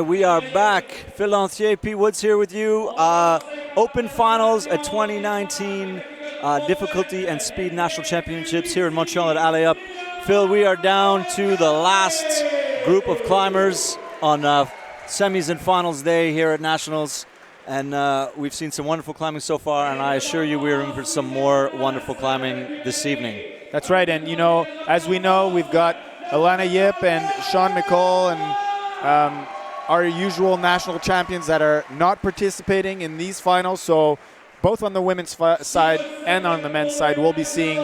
right, we are back. Phil Lancier, Pete Woods here with you. Open finals at 2019 difficulty and speed national championships here in Montreal at Allez Up. Phil, we are down to the last group of climbers on semis and finals day here at nationals. And we've seen some wonderful climbing so far, and I assure you we're in for some more wonderful climbing this evening. That's right, and you know, as we know, we've got Alana Yip and Sean McCall and our usual national champions that are not participating in these finals. So both on the women's side and on the men's side, we'll be seeing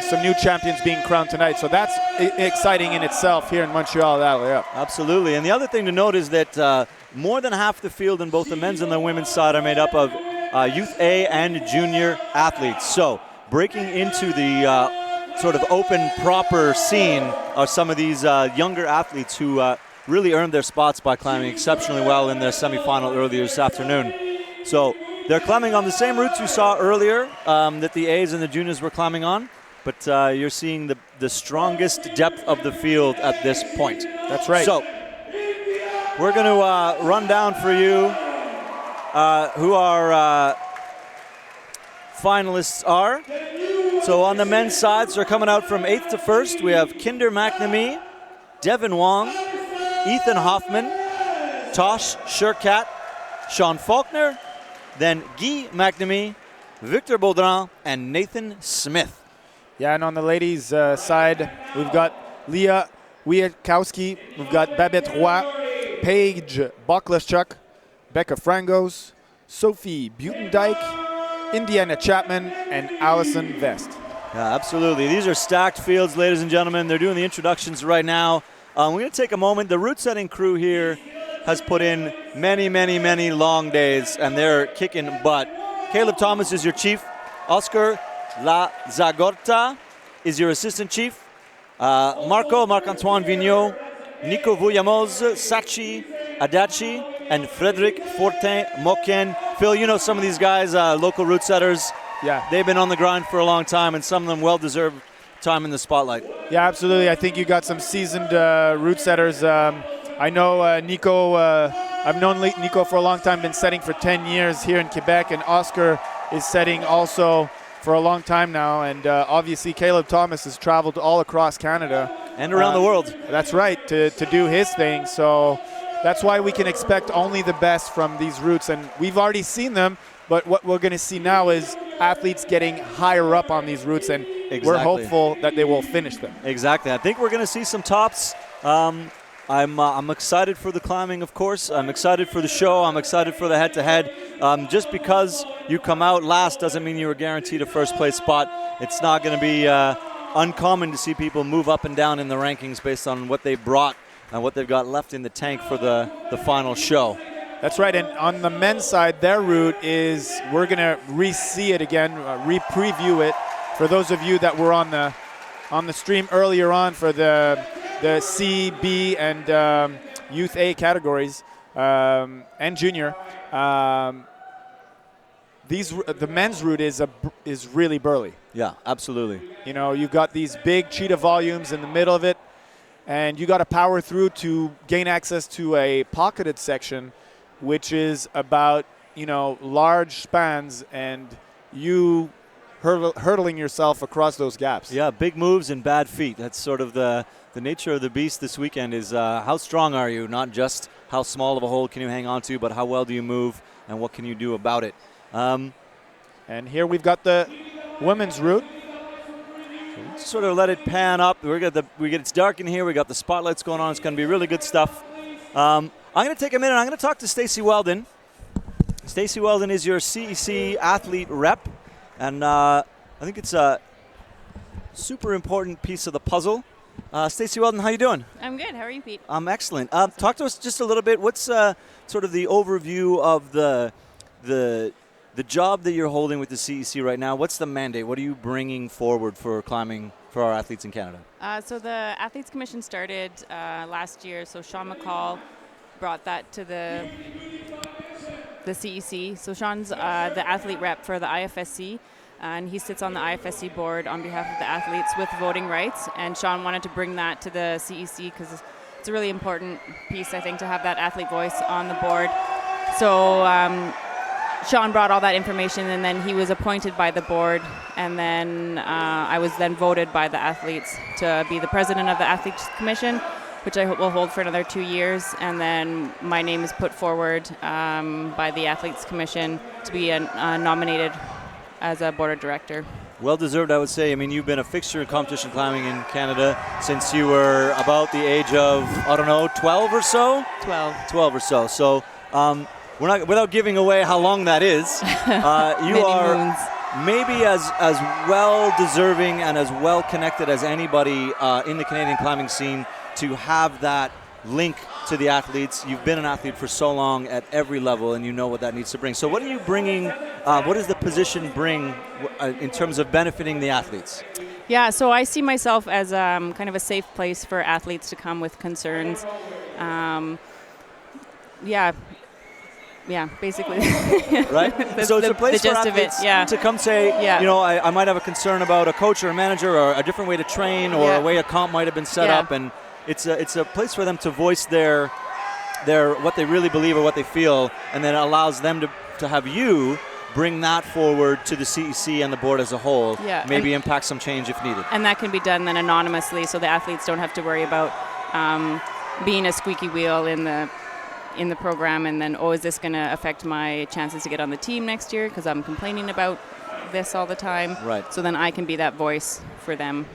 some new champions being crowned tonight. So that's exciting in itself here in Montreal. Absolutely, and the other thing to note is that more than half the field in both the men's and the women's side are made up of Youth A and junior athletes. So breaking into the sort of open, proper scene are some of these younger athletes who really earned their spots by climbing exceptionally well in their semifinal earlier this afternoon. So they're climbing on the same routes you saw earlier that the A's and the juniors were climbing on, but you're seeing the strongest depth of the field at this point. That's right. So we're going to run down for you who our finalists are. So on the men's side, so they're coming out from 8th to 1st. We have Kinder McNamee, Devin Wong, Ethan Hoffman, Tosh Sherkat, Sean Faulkner, then Guy McNamee, Victor Baudran, and Nathan Smith. Yeah, and on the ladies' side, we've got Leah Wiatkowski, we've got Babette Roy, Paige Boklashchuk, Becca Frangos, Sophie Butendyke, Indiana Chapman, and Allison Vest. Yeah, absolutely. These are stacked fields, ladies and gentlemen. They're doing the introductions right now. We're going to take a moment. The route setting crew here has put in many, many, many long days, and they're kicking butt. Caleb Thomas is your chief. Oscar La Zagorta is your assistant chief. Marc-Antoine Vigneault, Nico Vouillamos, Sachi Adachi, and Frederic Fortin-Moken. Phil, you know some of these guys, local route setters. Yeah. They've been on the grind for a long time, and some of them well-deserved time in the spotlight. Yeah, absolutely. I think you got some seasoned route setters. I know Nico, I've known Nico for a long time, been setting for 10 years here in Quebec, and Oscar is setting also for a long time now. And obviously Caleb Thomas has traveled all across Canada. And around the world. That's right, to do his thing. So that's why we can expect only the best from these routes. And we've already seen them, but what we're going to see now is athletes getting higher up on these routes, and we're hopeful that they will finish them. Exactly. I think we're going to see some tops. I'm excited for the climbing, of course. I'm excited for the show. I'm excited for the head-to-head. Just because you come out last doesn't mean you were guaranteed a first-place spot. It's not going to be uncommon to see people move up and down in the rankings based on what they brought and what they've got left in the tank for the final show. That's right, and on the men's side, their route is, we're going to re-see it again, re-preview it for those of you that were on the stream earlier on for the C, B, and Youth A categories and junior. The men's route is really burly. Yeah, absolutely. You know, you've got these big cheetah volumes in the middle of it, and you got to power through to gain access to a pocketed section, which is about, you know, large spans, and you hurdling yourself across those gaps. Yeah, big moves and bad feet. That's sort of the nature of the beast this weekend is how strong are you? Not just how small of a hold can you hang on to, but how well do you move and what can you do about it? And here we've got the women's route. Sort of let it pan up. It's dark in here. We got the spotlights going on. It's going to be really good stuff. I'm going to take a minute. I'm going to talk to Stacey Weldon. Stacey Weldon is your CEC athlete rep, and I think it's a super important piece of the puzzle. Stacey Weldon, how you doing? I'm good. How are you, Pete? I'm excellent. Talk to us just a little bit. What's sort of the overview of the job that you're holding with the CEC right now? What's the mandate? What are you bringing forward for climbing for our athletes in Canada? So the Athletes Commission started last year. So Sean McCall brought that to the CEC. So Sean's the athlete rep for the IFSC, and he sits on the IFSC board on behalf of the athletes with voting rights. And Sean wanted to bring that to the CEC because it's a really important piece, I think, to have that athlete voice on the board. So Sean brought all that information, and then he was appointed by the board, and then I was then voted by the athletes to be the president of the Athletes Commission, which I will hold for another 2 years, and then my name is put forward by the Athletes Commission to be nominated as a board of director. Well deserved, I would say. I mean, you've been a fixture in competition climbing in Canada since you were about the age of, I don't know, 12 or so? 12 or so. So we're not, without giving away how long that is, you are maybe as well deserving and as well connected as anybody in the Canadian climbing scene to have that link to the athletes. You've been an athlete for so long at every level, and you know what that needs to bring. So what are you bringing, what does the position bring in terms of benefiting the athletes? Yeah, so I see myself as kind of a safe place for athletes to come with concerns. Yeah, basically. Right? So it's a place for athletes to come say, you know, I might have a concern about a coach or a manager or a different way to train or a way a comp might have been set up, and it's a place for them to voice their what they really believe or what they feel, and then it allows them to have you bring that forward to the CEC and the board as a whole, maybe impact some change if needed. And that can be done then anonymously, so the athletes don't have to worry about being a squeaky wheel in the program, and then, is this going to affect my chances to get on the team next year because I'm complaining about this all the time. Right. So then I can be that voice for them.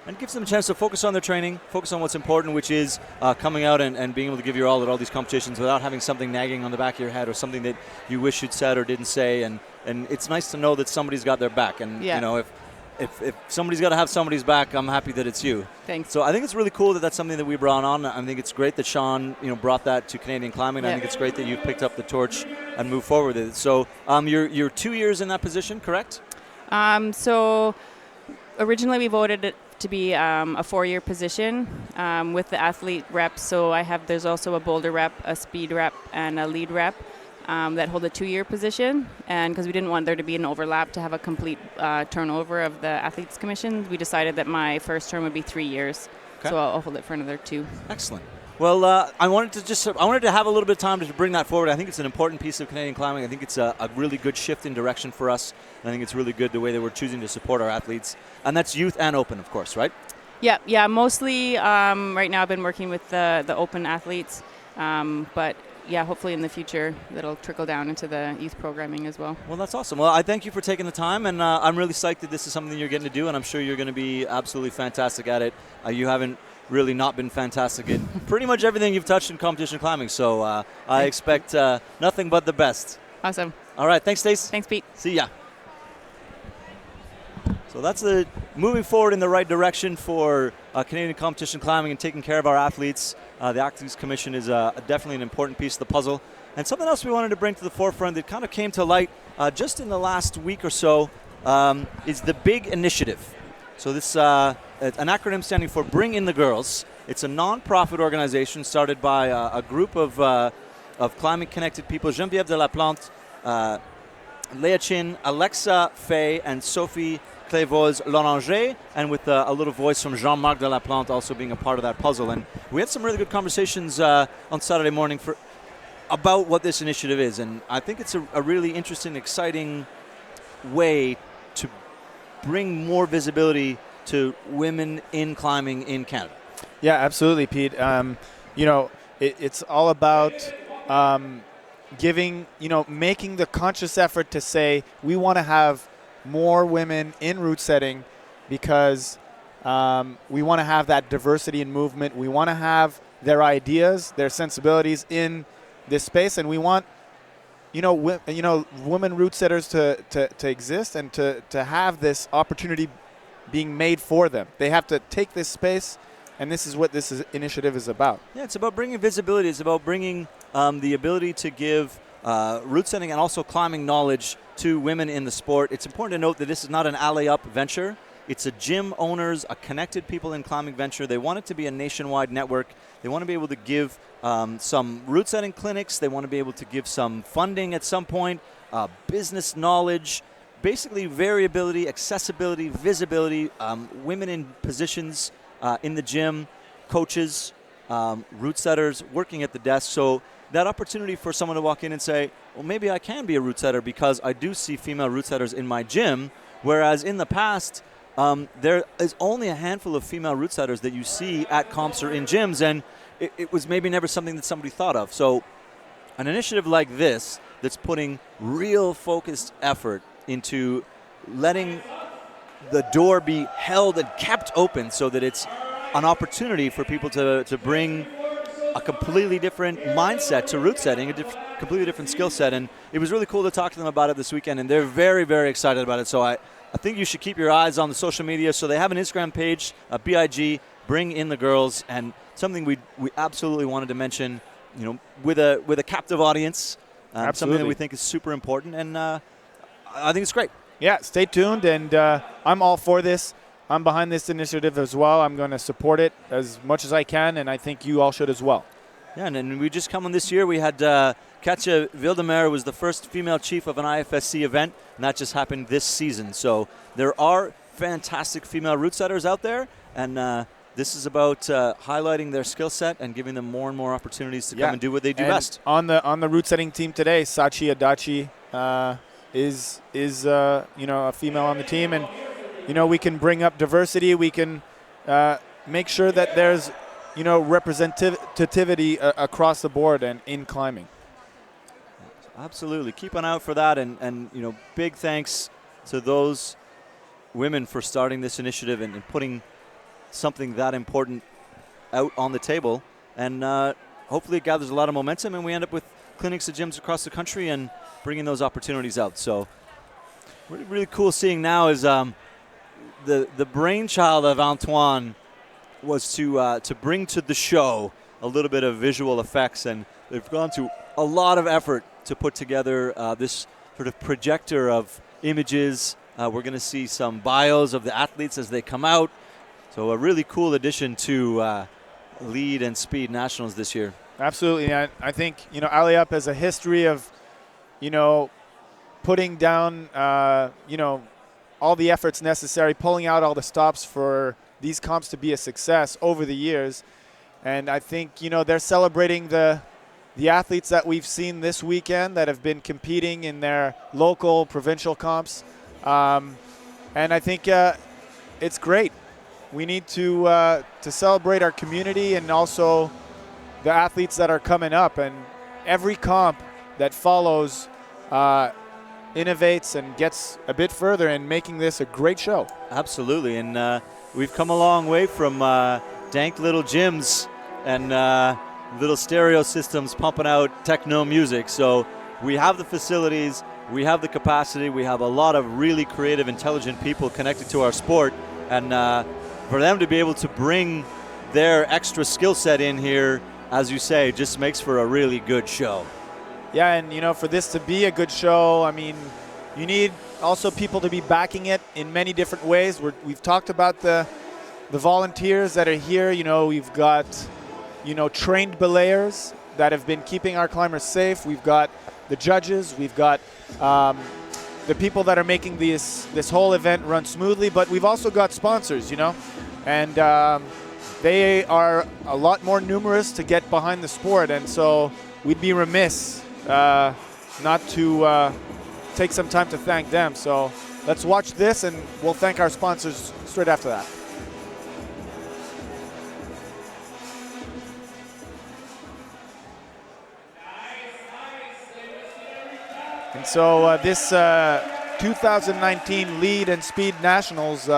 And gives them a chance to focus on their training, focus on what's important, which is coming out and being able to give your all at all these competitions without having something nagging on the back of your head or something that you wish you'd said or didn't say. And it's nice to know that somebody's got their back. And, you know, if somebody's got to have somebody's back, I'm happy that it's you. Thanks. So I think it's really cool that that's something that we brought on. I think it's great that Sean, brought that to Canadian climbing. I think it's great that you've picked up the torch and moved forward with it. So you're 2 years in that position, correct? So originally we voted it to be a 4-year position with the athlete reps. So there's also a boulder rep, a speed rep, and a lead rep that hold a 2-year position. And because we didn't want there to be an overlap to have a complete turnover of the Athletes Commission, we decided that my first term would be 3 years. Okay. So I'll hold it for another 2. Excellent. Well, I wanted to have a little bit of time to bring that forward. I think it's an important piece of Canadian climbing. I think it's a really good shift in direction for us. And I think it's really good the way that we're choosing to support our athletes. And that's youth and open, of course, right? Yeah. Mostly right now I've been working with the open athletes. But yeah, hopefully in the future that'll trickle down into the youth programming as well. Well, that's awesome. Well, I thank you for taking the time, and I'm really psyched that this is something you're getting to do, and I'm sure you're going to be absolutely fantastic at it. You haven't really not been fantastic at pretty much everything you've touched in competition climbing, so I expect nothing but the best. Awesome. All right, thanks, Stace. Thanks, Pete. See ya. So that's the moving forward in the right direction for Canadian competition climbing and taking care of our athletes. The Athletes Commission is definitely an important piece of the puzzle. And something else we wanted to bring to the forefront that kind of came to light just in the last week or so is the BIG initiative. So this an acronym standing for Bring in the Girls. It's a non-profit organization started by a group of climbing-connected people, Geneviève de la Plante, Léa Chin, Alexa Fay, and Sophie Clévoz Loranger, and with a little voice from Jean-Marc de la Plante also being a part of that puzzle. And we had some really good conversations on Saturday morning about what this initiative is. And I think it's a really interesting, exciting way to bring more visibility to women in climbing in Canada. Yeah, absolutely, Pete. It's all about making the conscious effort to say we want to have more women in route setting because we want to have that diversity in movement. We want to have their ideas, their sensibilities in this space, and we want women route setters to exist and to have this opportunity being made for them. They have to take this space, and this is what this initiative is about. Yeah, it's about bringing visibility. It's about bringing the ability to give route setting and also climbing knowledge to women in the sport. It's important to note that this is not an Allez Up venture. It's a gym owners, a connected people in climbing venture. They want it to be a nationwide network. They want to be able to give some route setting clinics. They want to be able to give some funding at some point, business knowledge, basically variability, accessibility, visibility, women in positions in the gym, coaches, route setters working at the desk. So that opportunity for someone to walk in and say, well, maybe I can be a route setter because I do see female route setters in my gym, whereas in the past, there is only a handful of female route setters that you see at comps or in gyms, and it was maybe never something that somebody thought of. So an initiative like this that's putting real focused effort into letting the door be held and kept open so that it's an opportunity for people to bring a completely different mindset to route setting, completely different skill set. And it was really cool to talk to them about it this weekend, and they're very, very excited about it. So I think you should keep your eyes on the social media. So they have an Instagram page, BIG, Bring in the Girls, and something we absolutely wanted to mention, with a captive audience, something that we think is super important, and I think it's great. Yeah, stay tuned, and I'm all for this. I'm behind this initiative as well. I'm going to support it as much as I can, and I think you all should as well. Yeah, and we just come on this year. We had Katja Wildemer was the first female chief of an IFSC event, and that just happened this season. So there are fantastic female route setters out there, and this is about highlighting their skill set and giving them more and more opportunities to come and do what they do best. On the route setting team today, Sachi Adachi is a female on the team, and we can bring up diversity. We can make sure that there's representativity across the board and in climbing. Absolutely, keep an eye out for that, and big thanks to those women for starting this initiative and putting something that important out on the table, and hopefully it gathers a lot of momentum, and we end up with clinics at gyms across the country and bringing those opportunities out. So really, really cool seeing now is the brainchild of Antoine was to bring to the show a little bit of visual effects, and they've gone to a lot of effort to put together this sort of projector of images. We're going to see some bios of the athletes as they come out. So a really cool addition to Lead and Speed Nationals this year. Absolutely. I think, Allez has a history of, putting down, all the efforts necessary, pulling out all the stops for these comps to be a success over the years. And I think, they're celebrating the athletes that we've seen this weekend that have been competing in their local, provincial comps. And I think it's great. We need to celebrate our community and also the athletes that are coming up. And every comp that follows innovates and gets a bit further in making this a great show. Absolutely, and we've come a long way from dank little gyms and little stereo systems pumping out techno music. So we have the facilities, we have the capacity, we have a lot of really creative, intelligent people connected to our sport, and for them to be able to bring their extra skill set in here, as you say, just makes for a really good show. Yeah, and for this to be a good show, you need also people to be backing it in many different ways. We've talked about the volunteers that are here. We've got trained belayers that have been keeping our climbers safe. We've got the judges. We've got the people that are making this whole event run smoothly. But we've also got sponsors, and they are a lot more numerous to get behind the sport. And so we'd be remiss not to take some time to thank them. So let's watch this, and we'll thank our sponsors straight after that. And so this 2019 Lead and Speed Nationals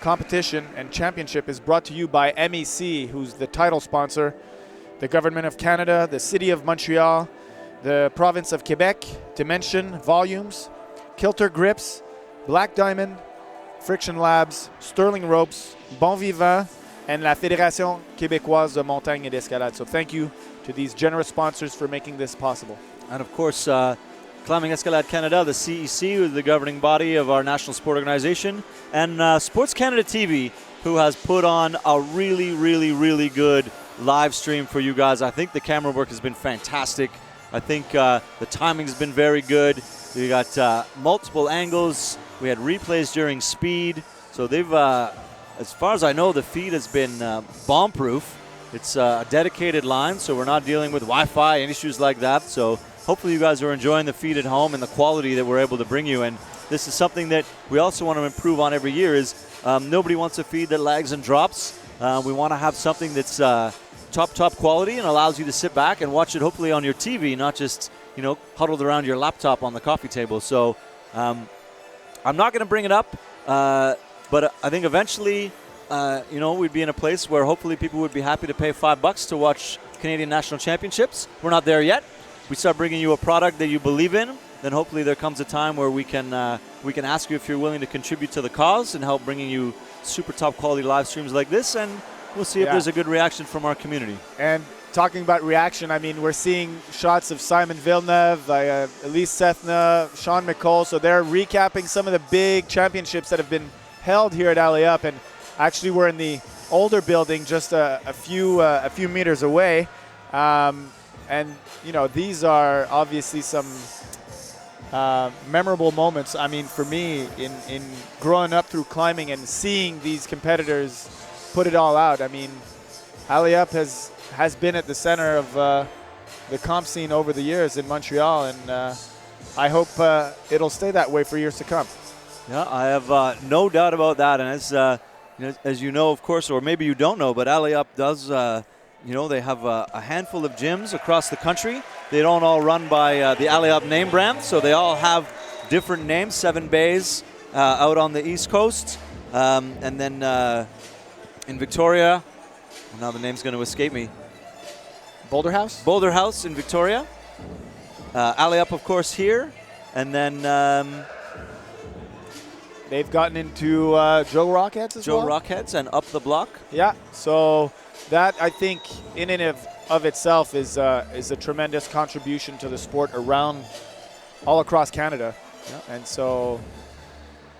competition and championship is brought to you by MEC, who's the title sponsor, the Government of Canada, the City of Montreal, the Province of Quebec, Dimension, Volumes, Kilter Grips, Black Diamond, Friction Labs, Sterling Ropes, Bon Vivant, and la Fédération Québécoise de Montagne et d'Escalade. So thank you to these generous sponsors for making this possible. And of course, Climbing Escalade Canada, the CEC, who is the governing body of our national sport organization, and Sports Canada TV, who has put on a really, really, really good live stream for you guys. I think the camera work has been fantastic. I think the timing has been very good. We got multiple angles. We had replays during speed. So they've, as far as I know, the feed has been bomb-proof. It's a dedicated line, so we're not dealing with Wi-Fi and issues like that. So hopefully you guys are enjoying the feed at home and the quality that we're able to bring you. And this is something that we also want to improve on every year is nobody wants a feed that lags and drops. We want to have something that's top quality and allows you to sit back and watch it hopefully on your TV, not just, huddled around your laptop on the coffee table. So I'm not going to bring it up, but I think eventually, we'd be in a place where hopefully people would be happy to pay $5 to watch Canadian National Championships. We're not there yet. We start bringing you a product that you believe in, then hopefully there comes a time where we can ask you if you're willing to contribute to the cause and help bringing you super top quality live streams like this, and we'll see if there's a good reaction from our community. And talking about reaction, I mean, we're seeing shots of Simon Villeneuve, Elise Sethna, Sean McColl, so they're recapping some of the big championships that have been held here at Alley Up, and actually we're in the older building just a few meters away, and these are obviously some memorable moments. I mean, for me, in growing up through climbing and seeing these competitors put it all out. I mean, Alley Up has been at the center of the comp scene over the years in Montreal, and I hope it'll stay that way for years to come. Yeah, I have no doubt about that. And as you know, of course, or maybe you don't know, but Alley Up does, they have a handful of gyms across the country. They don't all run by the Alley Up name brand, so they all have different names. 7 bays out on the East Coast, and then in Victoria, now the name's going to escape me. Boulder House? Boulder House in Victoria. Alley Up, of course, here. And then they've gotten into Joe Rockheads as well? Joe Rockheads and Up the Block. Yeah, so that, I think, in and of itself is a tremendous contribution to the sport around all across Canada. Yeah. And so,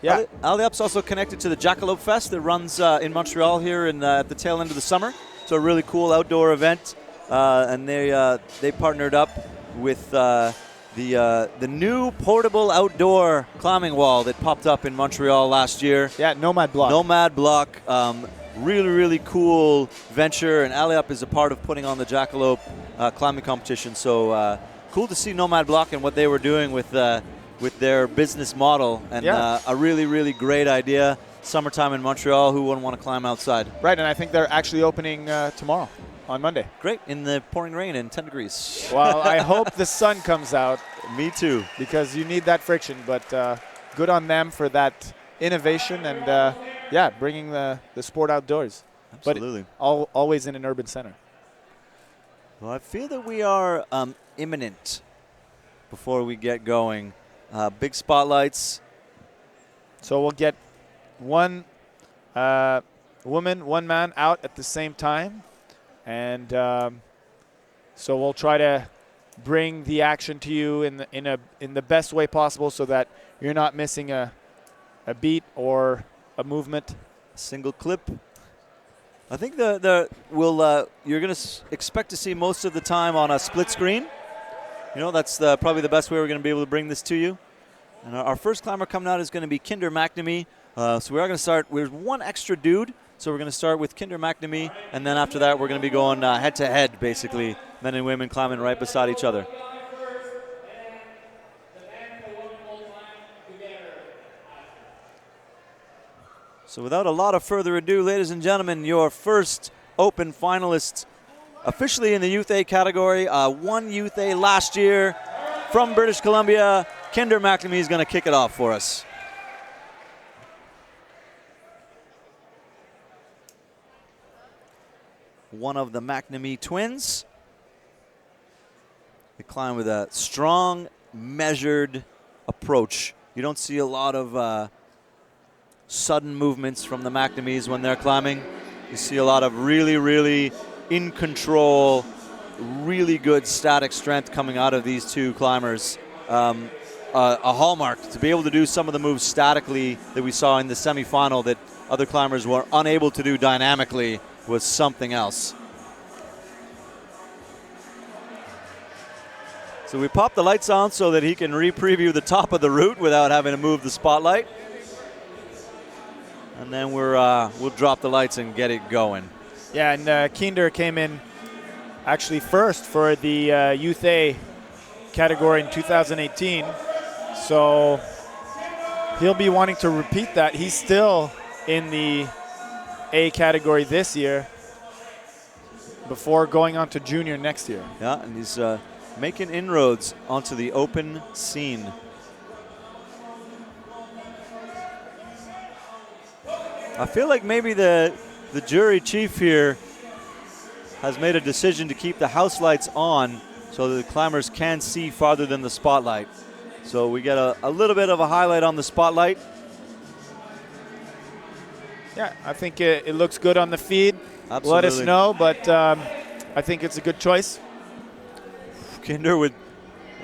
yeah. Alley Up's also connected to the Jackalope Fest that runs in Montreal here at the tail end of the summer. So a really cool outdoor event. And they partnered up with the new portable outdoor climbing wall that popped up in Montreal last year. Yeah, Nomad Block. Nomad Block. Really, really cool venture, and Alley Up is a part of putting on the Jackalope climbing competition. So cool to see Nomad Block and what they were doing with their business model, and a really, really great idea. Summertime in Montreal, who wouldn't want to climb outside? Right, and I think they're actually opening tomorrow, on Monday. Great, in the pouring rain and 10 degrees. Well, I hope the sun comes out. Me too. Because you need that friction, but good on them for that innovation and, bringing the sport outdoors. Absolutely. But always in an urban center. Well, I feel that we are imminent before we get going. Big spotlights. So we'll get one woman, one man out at the same time. And so we'll try to bring the action to you in the best way possible so that you're not missing a beat or a movement. A single clip. I think you're going to expect to see most of the time on a split screen. That's probably the best way we're going to be able to bring this to you. And our first climber coming out is going to be Kinder McNamee. So we are going to start with one extra dude. So we're going to start with Kinder McNamee, and then after that we're going to be going head-to-head, basically, men and women climbing right beside each other. So without a lot of further ado, ladies and gentlemen, your first Open finalist officially in the Youth A category. Won Youth A last year from British Columbia. Kinder McNamee is going to kick it off for us. One of the McNamee twins. They climb with a strong, measured approach. You don't see a lot of sudden movements from the McNamees when they're climbing. You see a lot of really, really in control, really good static strength coming out of these two climbers. A hallmark to be able to do some of the moves statically that we saw in the semifinal that other climbers were unable to do dynamically was something else. So we pop the lights on so that he can re-preview the top of the route without having to move the spotlight. And then we'll drop the lights and get it going. Yeah, and Kinder came in actually first for the Youth A category in 2018. So he'll be wanting to repeat that. He's still in the A category this year before going on to junior next year. Yeah, and he's making inroads onto the open scene. I feel like maybe the jury chief here has made a decision to keep the house lights on so that the climbers can see farther than the spotlight. So we get a little bit of a highlight on the spotlight. Yeah, I think it looks good on the feed. Absolutely. Let us know, but I think it's a good choice. Kinder with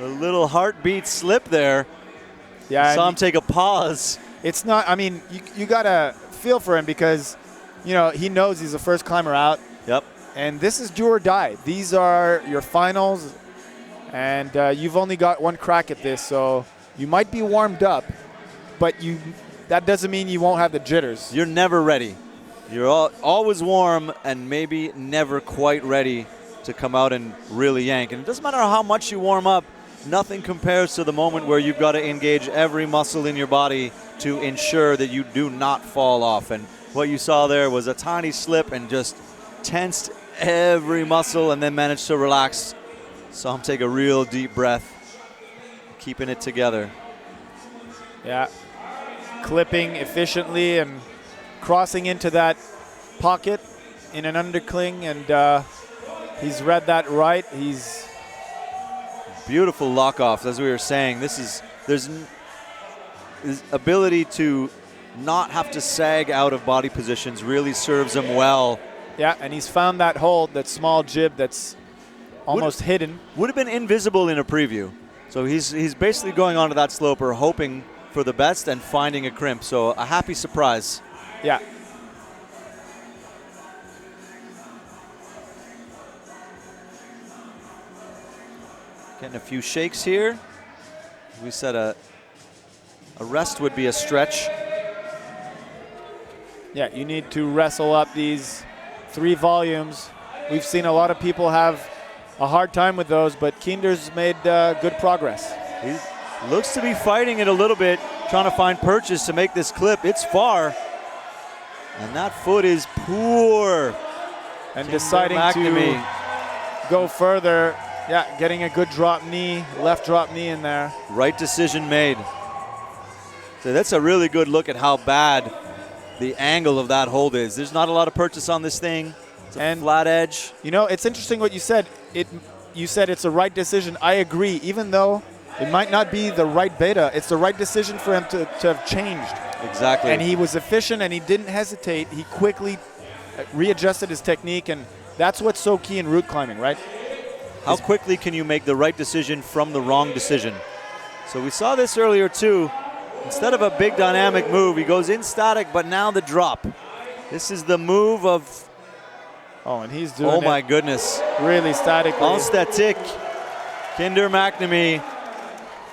a little heartbeat slip there. Yeah, saw him take a pause. It's not, I mean, you got to feel for him because, you know, he knows he's the first climber out. Yep. And this is do or die. These are your finals, and you've only got one crack at this, so you might be warmed up, but that doesn't mean you won't have the jitters. You're never ready. You're always warm and maybe never quite ready to come out and really yank. And it doesn't matter how much you warm up, nothing compares to the moment where you've got to engage every muscle in your body to ensure that you do not fall off. And what you saw there was a tiny slip and just tensed every muscle and then managed to relax. Saw him take a real deep breath, keeping it together. Yeah, clipping efficiently and crossing into that pocket in an undercling, and he's read that right. He's beautiful lock-offs, as we were saying. There's his ability to not have to sag out of body positions really serves him well. Yeah, and he's found that hold, that small jib that's almost hidden. Would have been invisible in a preview. So he's basically going onto that sloper, hoping for the best and finding a crimp. So a happy surprise. Yeah. Getting a few shakes here. We said a rest would be a stretch. Yeah, you need to wrestle up these 3 volumes. We've seen a lot of people have a hard time with those, but Kinder's made good progress. He looks to be fighting it a little bit, trying to find purchase to make this clip. It's far, and that foot is poor. And deciding to go further. Yeah, getting a good drop knee, left drop knee in there. Right decision made. So that's a really good look at how bad the angle of that hold is. There's not a lot of purchase on this thing. It's a flat edge. You know, it's interesting what you said. You said it's a right decision. I agree. Even though it might not be the right beta, it's the right decision for him to have changed. Exactly. And he was efficient and he didn't hesitate. He quickly readjusted his technique, and that's what's so key in route climbing, right? How quickly can you make the right decision from the wrong decision? So we saw this earlier too. Instead of a big dynamic move, he goes in static, but now the drop. This is the move of... Oh, and he's doing oh my goodness. Really statically. En statique. Kinder McNamee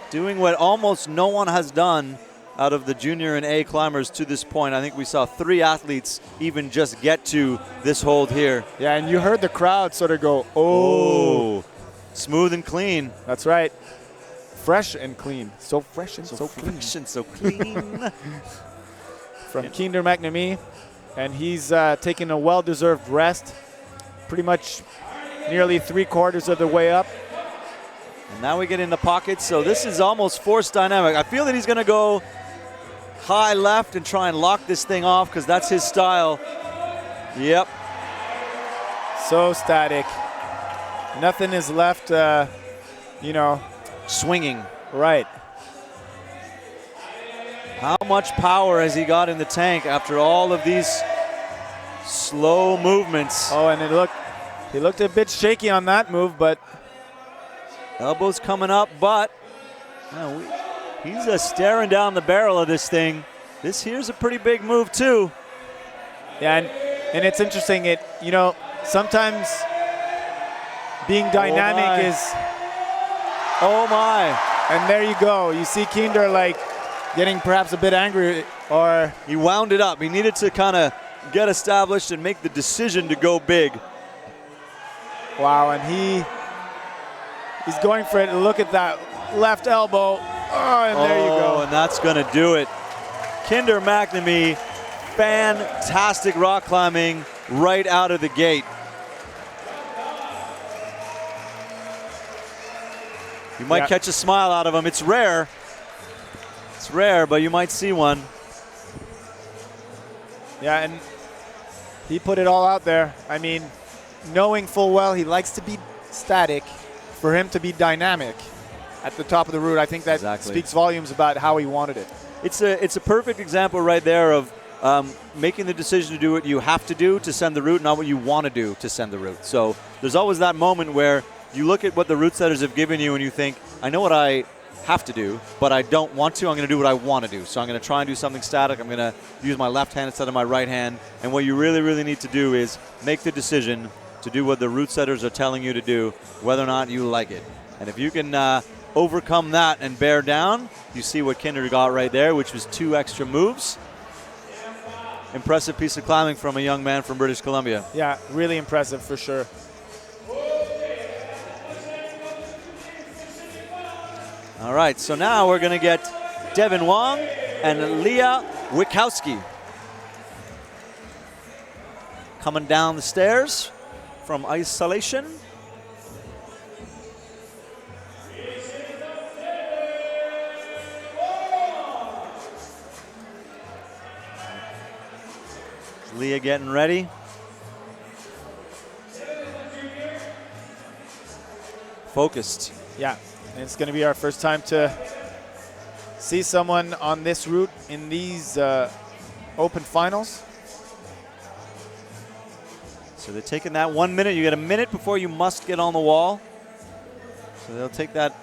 doing what almost no one has done out of the junior and A climbers to this point. I think we saw 3 athletes even just get to this hold here. Yeah, and you heard the crowd sort of go, oh. Smooth and clean. That's right. Fresh and clean. So fresh and so clean. Fresh and so clean. From Kinder McNamee. And he's taking a well-deserved rest. Pretty much nearly 3/4 of the way up. And now we get in the pocket. So this is almost forced dynamic. I feel that he's going to go high left and try and lock this thing off because that's his style. Yep. So static. Nothing is left, you know. Swinging. Right. How much power has he got in the tank after all of these slow movements? Oh, and he looked a bit shaky on that move, but. Elbows coming up, but he's staring down the barrel of this thing. This here's a pretty big move too. Yeah, and it's interesting. You know, sometimes being dynamic is. Oh my! And there you go. You see Kinder like getting perhaps a bit angry, or he wound it up. He needed to kind of get established and make the decision to go big. Wow, and he's going for it. Look at that left elbow. Oh, and there you go. And that's going to do it. Kinder McNamee, fantastic rock climbing right out of the gate. You might catch a smile out of him. It's rare. It's rare, but you might see one. Yeah, and he put it all out there. I mean, knowing full well he likes to be static, for him to be dynamic at the top of the route, I think that speaks volumes about how he wanted it. It's a perfect example right there of making the decision to do what you have to do to send the route, not what you want to do to send the route. So there's always that moment where you look at what the route setters have given you and you think, I know what I have to do, but I don't want to. I'm going to do what I want to do. So I'm going to try and do something static. I'm going to use my left hand instead of my right hand. And what you really, really need to do is make the decision to do what the route setters are telling you to do, whether or not you like it. And if you can overcome that and bear down, you see what Kinder got right there, which was 2 extra moves. Impressive piece of climbing from a young man from British Columbia. Yeah, really impressive for sure. All right, so now we're going to get Devin Wong and Leah Wikowski coming down the stairs from isolation. Leah getting ready. Focused. Yeah, and it's going to be our first time to see someone on this route in these open finals. So they're taking that 1 minute. You get a minute before you must get on the wall. So they'll take that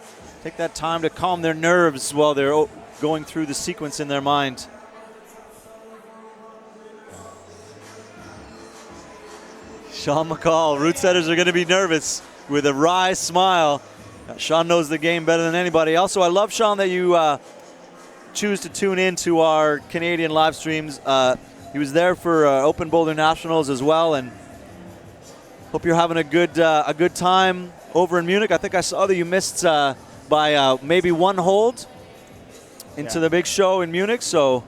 time to calm their nerves while they're going through the sequence in their mind. Sean McCall, route setters are going to be nervous with a wry smile. Sean knows the game better than anybody. Also, I love, Sean, that you choose to tune in to our Canadian live streams. He was there for Open Boulder Nationals as well, and hope you're having a good time over in Munich. I think I saw that you missed by maybe 1 hold into the big show in Munich, so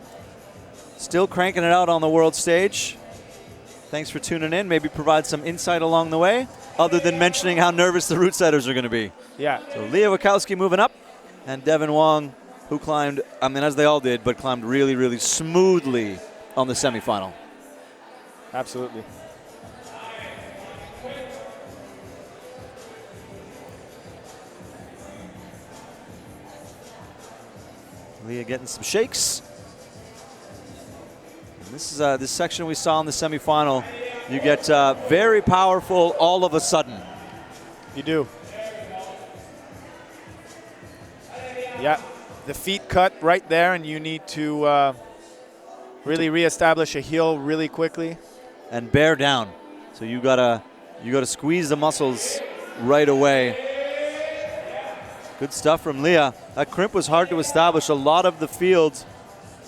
still cranking it out on the world stage. Thanks for tuning in. Maybe provide some insight along the way, other than mentioning how nervous the route setters are going to be. Yeah. So Leah Wikowski moving up, and Devin Wong, who climbed, I mean, as they all did, but climbed really, really smoothly on the semifinal. Absolutely. Leah getting some shakes. And this is this section we saw in the semifinal. You get very powerful all of a sudden. You do. Yeah, the feet cut right there, and you need to really reestablish a heel really quickly. And bear down. So you gotta squeeze the muscles right away. Good stuff from Leah. That crimp was hard to establish. A lot of the field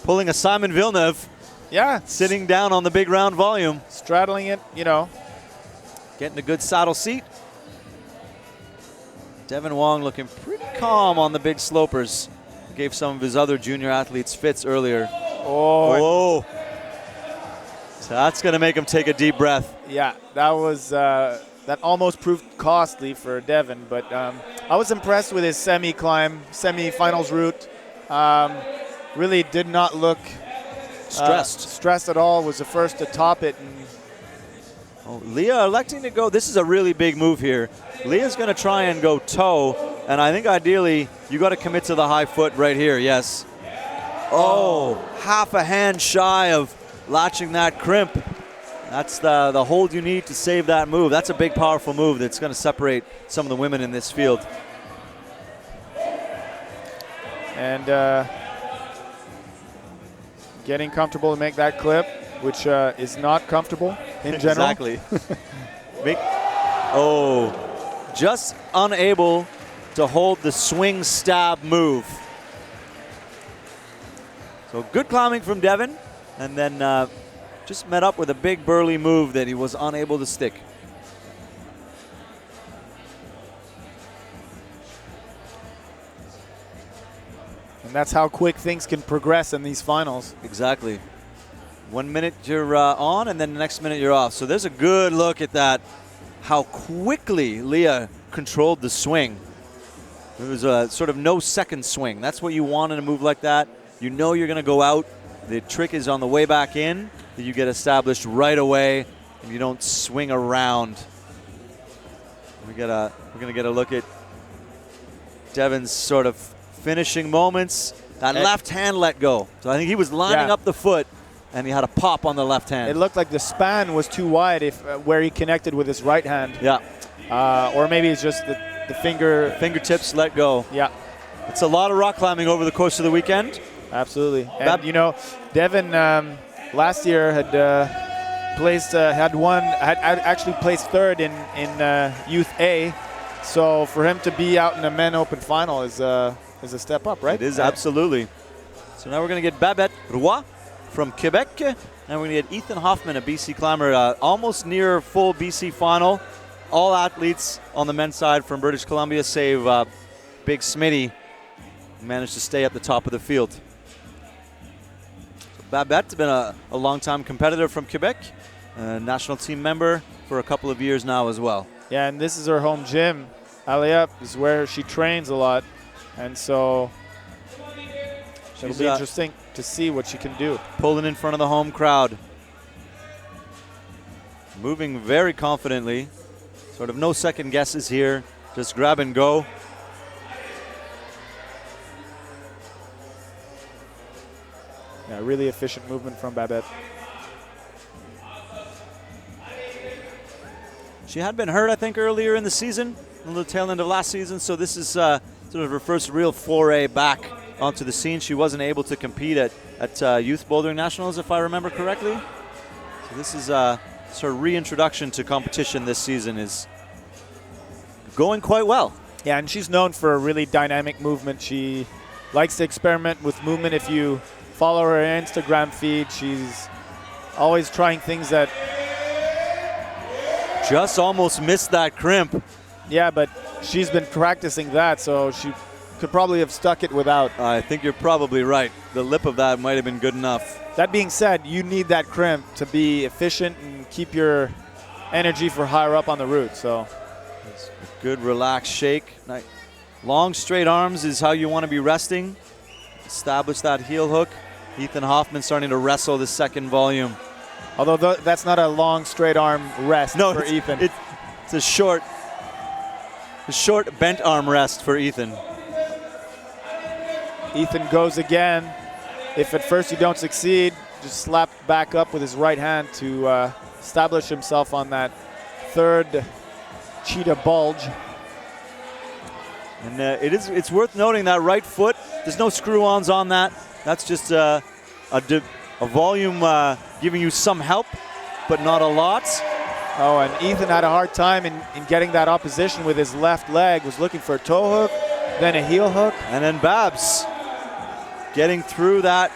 pulling a Simon Villeneuve. Yeah. Sitting down on the big round volume. Straddling it, you know. Getting a good saddle seat. Devin Wong looking pretty calm on the big slopers. Gave some of his other junior athletes fits earlier. Oh. So that's going to make him take a deep breath. Yeah, that was that almost proved costly for Devin, but I was impressed with his semi-finals route. Really did not look stressed at all. Was the first to top it. And Leah electing to go. This is a really big move here. Leah's going to try and go toe, and I think ideally you got to commit to the high foot right here. Yes. Oh, half a hand shy of latching that crimp. That's the hold you need to save that move. That's a big, powerful move that's going to separate some of the women in this field. And getting comfortable to make that clip, which is not comfortable in general. Exactly. Just unable to hold the swing stab move. So good climbing from Devin, and then just met up with a big burly move that he was unable to stick. And that's how quick things can progress in these finals. Exactly. 1 minute you're on, and then the next minute you're off. So there's a good look at that, how quickly Leah controlled the swing. It was a sort of no second swing. That's what you want in a move like that. You know you're going to go out. The trick is on the way back in that you get established right away and you don't swing around. We're going to get a look at Devin's sort of finishing moments. That left hand let go. So I think he was lining up the foot and he had a pop on the left hand. It looked like the span was too wide where he connected with his right hand. Yeah. Or maybe it's just the fingertips let go. Yeah. It's a lot of rock climbing over the course of the weekend. Absolutely. And you know, Devin last year had actually placed third in Youth A. So for him to be out in the men open final is a step up, right? It is, absolutely. So now we're going to get Babette Roy from Quebec, and we're going to get Ethan Hoffman, a BC climber, almost near full BC final. All athletes on the men's side from British Columbia, save Big Smitty, managed to stay at the top of the field. So Babette's been a long-time competitor from Quebec, a national team member for a couple of years now as well. Yeah, and this is her home gym. Allez is where she trains a lot, and so it'll be interesting to see what she can do. Pulling in front of the home crowd. Moving very confidently. Sort of no second guesses here. Just grab and go. Yeah, really efficient movement from Babette. She had been hurt, I think, earlier in the season, on the tail end of last season, so this is sort of her first real foray back onto the scene. She wasn't able to compete at Youth Bouldering Nationals, if I remember correctly. So this is her reintroduction to competition this season is going quite well. Yeah, and she's known for a really dynamic movement. She likes to experiment with movement. If you follow her Instagram feed, she's always trying things that... Just almost missed that crimp. Yeah, but she's been practicing that, so she could probably have stuck it without. I think you're probably right. The lip of that might have been good enough. That being said, you need that crimp to be efficient and keep your energy for higher up on the route. So, a good relaxed shake. Long straight arms is how you want to be resting. Establish that heel hook. Ethan Hoffman starting to wrestle the second volume. Although that's not a long straight arm rest for Ethan. It's a short bent arm rest for Ethan. Ethan goes again. If at first you don't succeed, just slap back up with his right hand to establish himself on that third cheetah bulge. And it's worth noting that right foot, there's no screw-ons on that. That's just a volume giving you some help, but not a lot. Oh, and Ethan had a hard time in getting that opposition with his left leg. Was looking for a toe hook, then a heel hook. And then Babs getting through that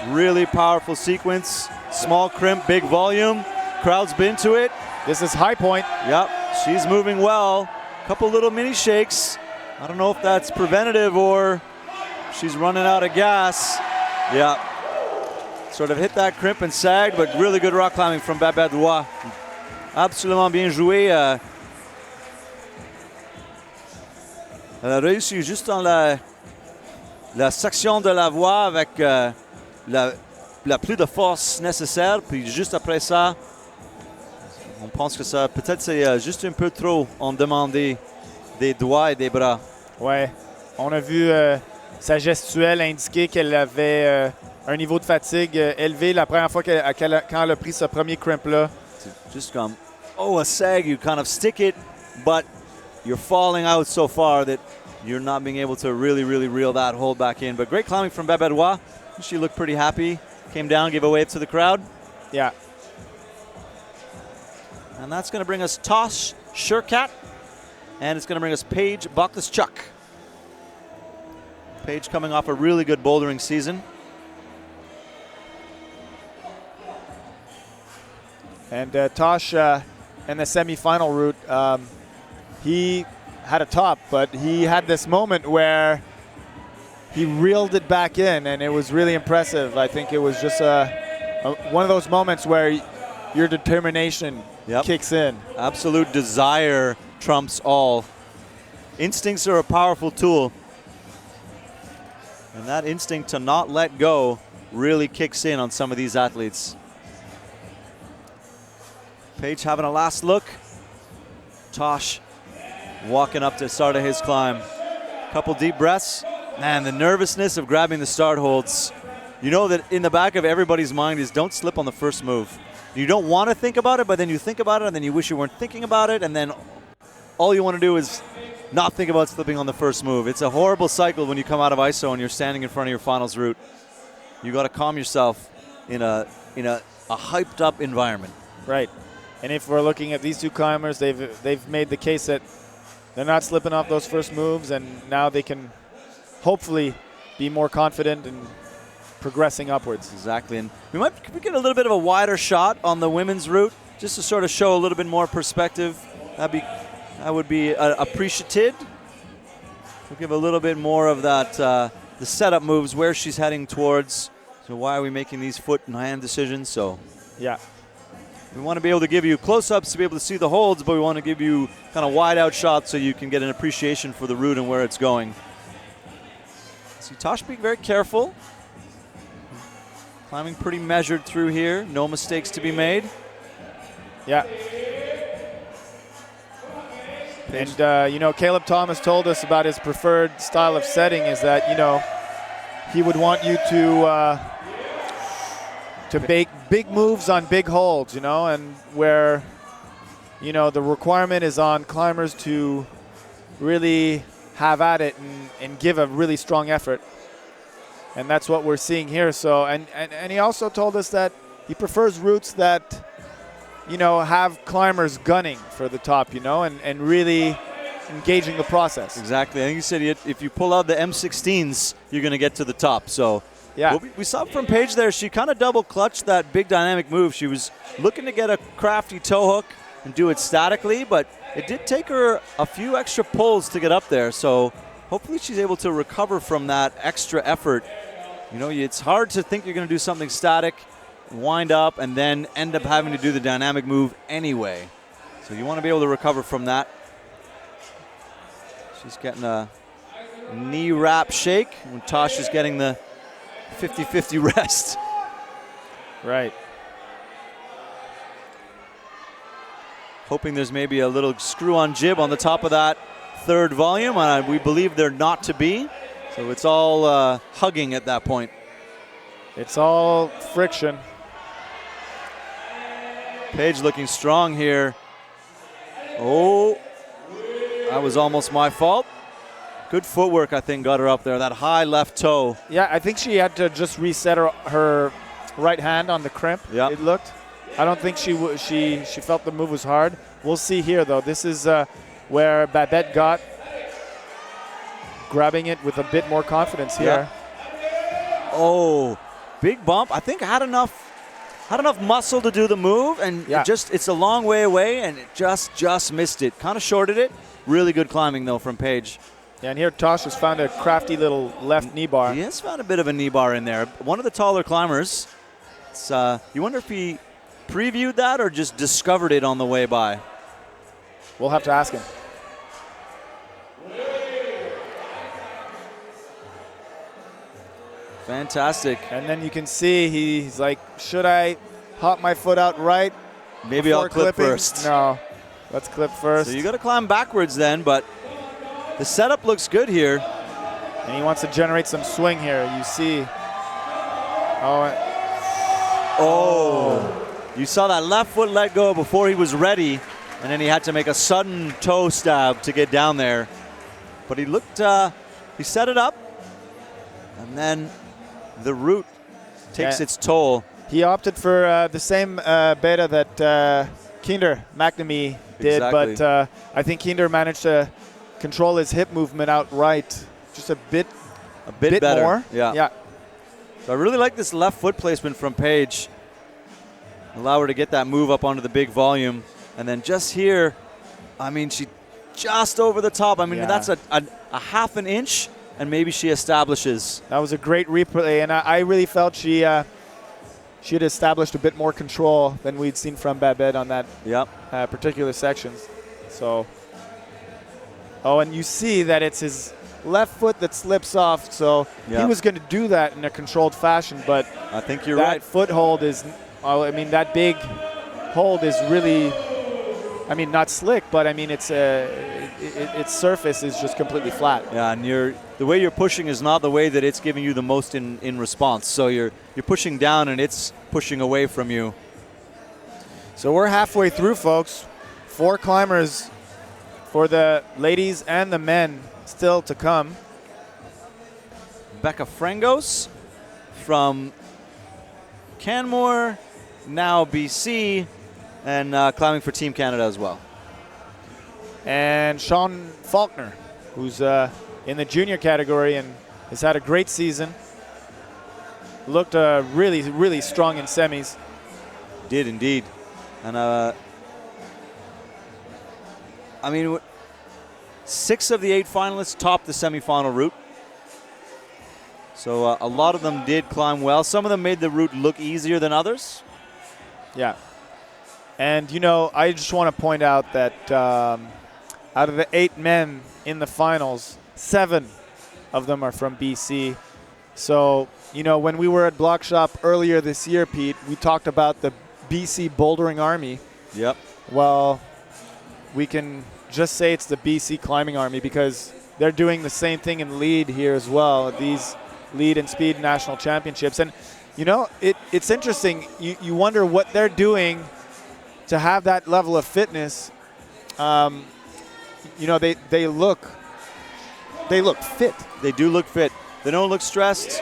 really powerful sequence. Small crimp, big volume. Crowd's been to it. This is high point. Yep, she's moving well. Couple little mini shakes. I don't know if that's preventative or she's running out of gas. Yeah. Sort of hit that crimp and sagged, but really good rock climbing from Babette Roy. Absolument bien joué. Elle a réussi juste dans la section de la voie avec la plus de force nécessaire. Puis juste après ça, on pense que ça, peut-être c'est juste un peu trop en demandé des doigts et des bras. Ouais, on a vu sa gestuelle indiquer qu'elle avait un niveau de fatigue élevé la première fois quand elle a pris ce premier crimp-là. Just come, a sag, you kind of stick it, but you're falling out so far that you're not being able to really reel that hold back in. But great climbing from Babette Roy. She looked pretty happy. Came down, gave a wave to the crowd. Yeah. And that's going to bring us Tosh Sherkat, and it's going to bring us Paige Boklis-Chuck. Paige coming off a really good bouldering season. And Tosh in the semi-final route, he had a top, but he had this moment where he reeled it back in, and it was really impressive. I think it was just one of those moments where your determination kicks in. Absolute desire trumps all. Instincts are a powerful tool. And that instinct to not let go really kicks in on some of these athletes. Paige having a last look. Tosh walking up to start of his climb. Couple deep breaths. Man, the nervousness of grabbing the start holds. You know that in the back of everybody's mind is don't slip on the first move. You don't want to think about it, but then you think about it, and then you wish you weren't thinking about it, and then all you want to do is not think about slipping on the first move. It's a horrible cycle when you come out of ISO and you're standing in front of your finals route. You got to calm yourself in a hyped up environment. Right. And if we're looking at these two climbers, they've made the case that they're not slipping off those first moves, and now they can hopefully be more confident and progressing upwards. Exactly. And we get a little bit of a wider shot on the women's route just to sort of show a little bit more perspective. That would be appreciated. We'll give a little bit more of that, the setup moves, where she's heading towards. So why are we making these foot and hand decisions? So yeah, we want to be able to give you close-ups to be able to see the holds, but we want to give you kind of wide-out shots so you can get an appreciation for the route and where it's going. See Tosh being very careful. Climbing pretty measured through here. No mistakes to be made. Yeah. And, you know, Caleb Thomas told us about his preferred style of setting is that, you know, he would want you to make big moves on big holds, you know, and where, you know, the requirement is on climbers to really have at it and give a really strong effort. And that's what we're seeing here. So, and he also told us that he prefers routes that, you know, have climbers gunning for the top, you know, and really engaging the process. Exactly. I think he said if you pull out the M16s, you're going to get to the top. So, yeah. We saw from Paige there, she kind of double clutched that big dynamic move. She was looking to get a crafty toe hook and do it statically, but it did take her a few extra pulls to get up there. So hopefully she's able to recover from that extra effort. You know, it's hard to think you're going to do something static, wind up, and then end up having to do the dynamic move anyway. So you want to be able to recover from that. She's getting a knee wrap shake when Tosh is getting the 50-50 rest. Right. Hoping there's maybe a little screw-on jib on the top of that third volume. We believe there not to be. So it's all hugging at that point. It's all friction. Paige looking strong here. Oh, that was almost my fault. Good footwork, I think, got her up there. That high left toe. Yeah, I think she had to just reset her right hand on the crimp. Yeah. It looked. I don't think she felt the move was hard. We'll see here, though. This is where Babette got, grabbing it with a bit more confidence here. Yeah. Oh, big bump. I think I had enough muscle to do the move, and it's a long way away, and it just missed it. Kind of shorted it. Really good climbing, though, from Paige. Yeah, and here Tosh has found a crafty little left knee bar. He has found a bit of a knee bar in there. One of the taller climbers. It's, you wonder if he previewed that or just discovered it on the way by. We'll have to ask him. Fantastic. And then you can see he's like, should I hop my foot out right? Maybe I'll clip first. No, let's clip first. So you got to climb backwards then, but the setup looks good here. And he wants to generate some swing here. You see. Oh. You saw that left foot let go before he was ready, and then he had to make a sudden toe stab to get down there. But he looked, he set it up, and then the route takes its toll. He opted for the same beta that Kinder McNamee did, exactly. But I think Kinder managed to control his hip movement outright just a bit better. More. Yeah. Yeah. So I really like this left foot placement from Paige. allow her to get that move up onto the big volume. And then just here, I mean, she just over the top. I mean, that's a half an inch, and maybe she establishes. That was a great replay, and I really felt she had established a bit more control than we'd seen from Babette on that particular sections. So, and you see that it's his left foot that slips off, so he was going to do that in a controlled fashion, but I think you're that right. foothold is, I mean, that big hold is really, I mean, not slick, but I mean, its surface is just completely flat. Yeah, and the way you're pushing is not the way that it's giving you the most in response. So you're pushing down and it's pushing away from you. So we're halfway through, folks. 4 climbers for the ladies and the men still to come. Becca Frangos from Canmore, now BC, and climbing for Team Canada as well. And Sean Faulkner, who's in the junior category and has had a great season. Looked really, really strong in semis. Did indeed. And I mean, 6 of the 8 finalists topped the semifinal route. So a lot of them did climb well. Some of them made the route look easier than others. Yeah. And, you know, I just want to point out that out of the 8 men in the finals, 7 of them are from BC. So, you know, when we were at Block Shop earlier this year, Pete, we talked about the BC Bouldering Army. Yep. Well, we can just say it's the BC Climbing Army because they're doing the same thing in lead here as well, these lead and speed national championships. And, you know, it's interesting. You wonder what they're doing to have that level of fitness. You know, they look fit. They do look fit. They don't look stressed.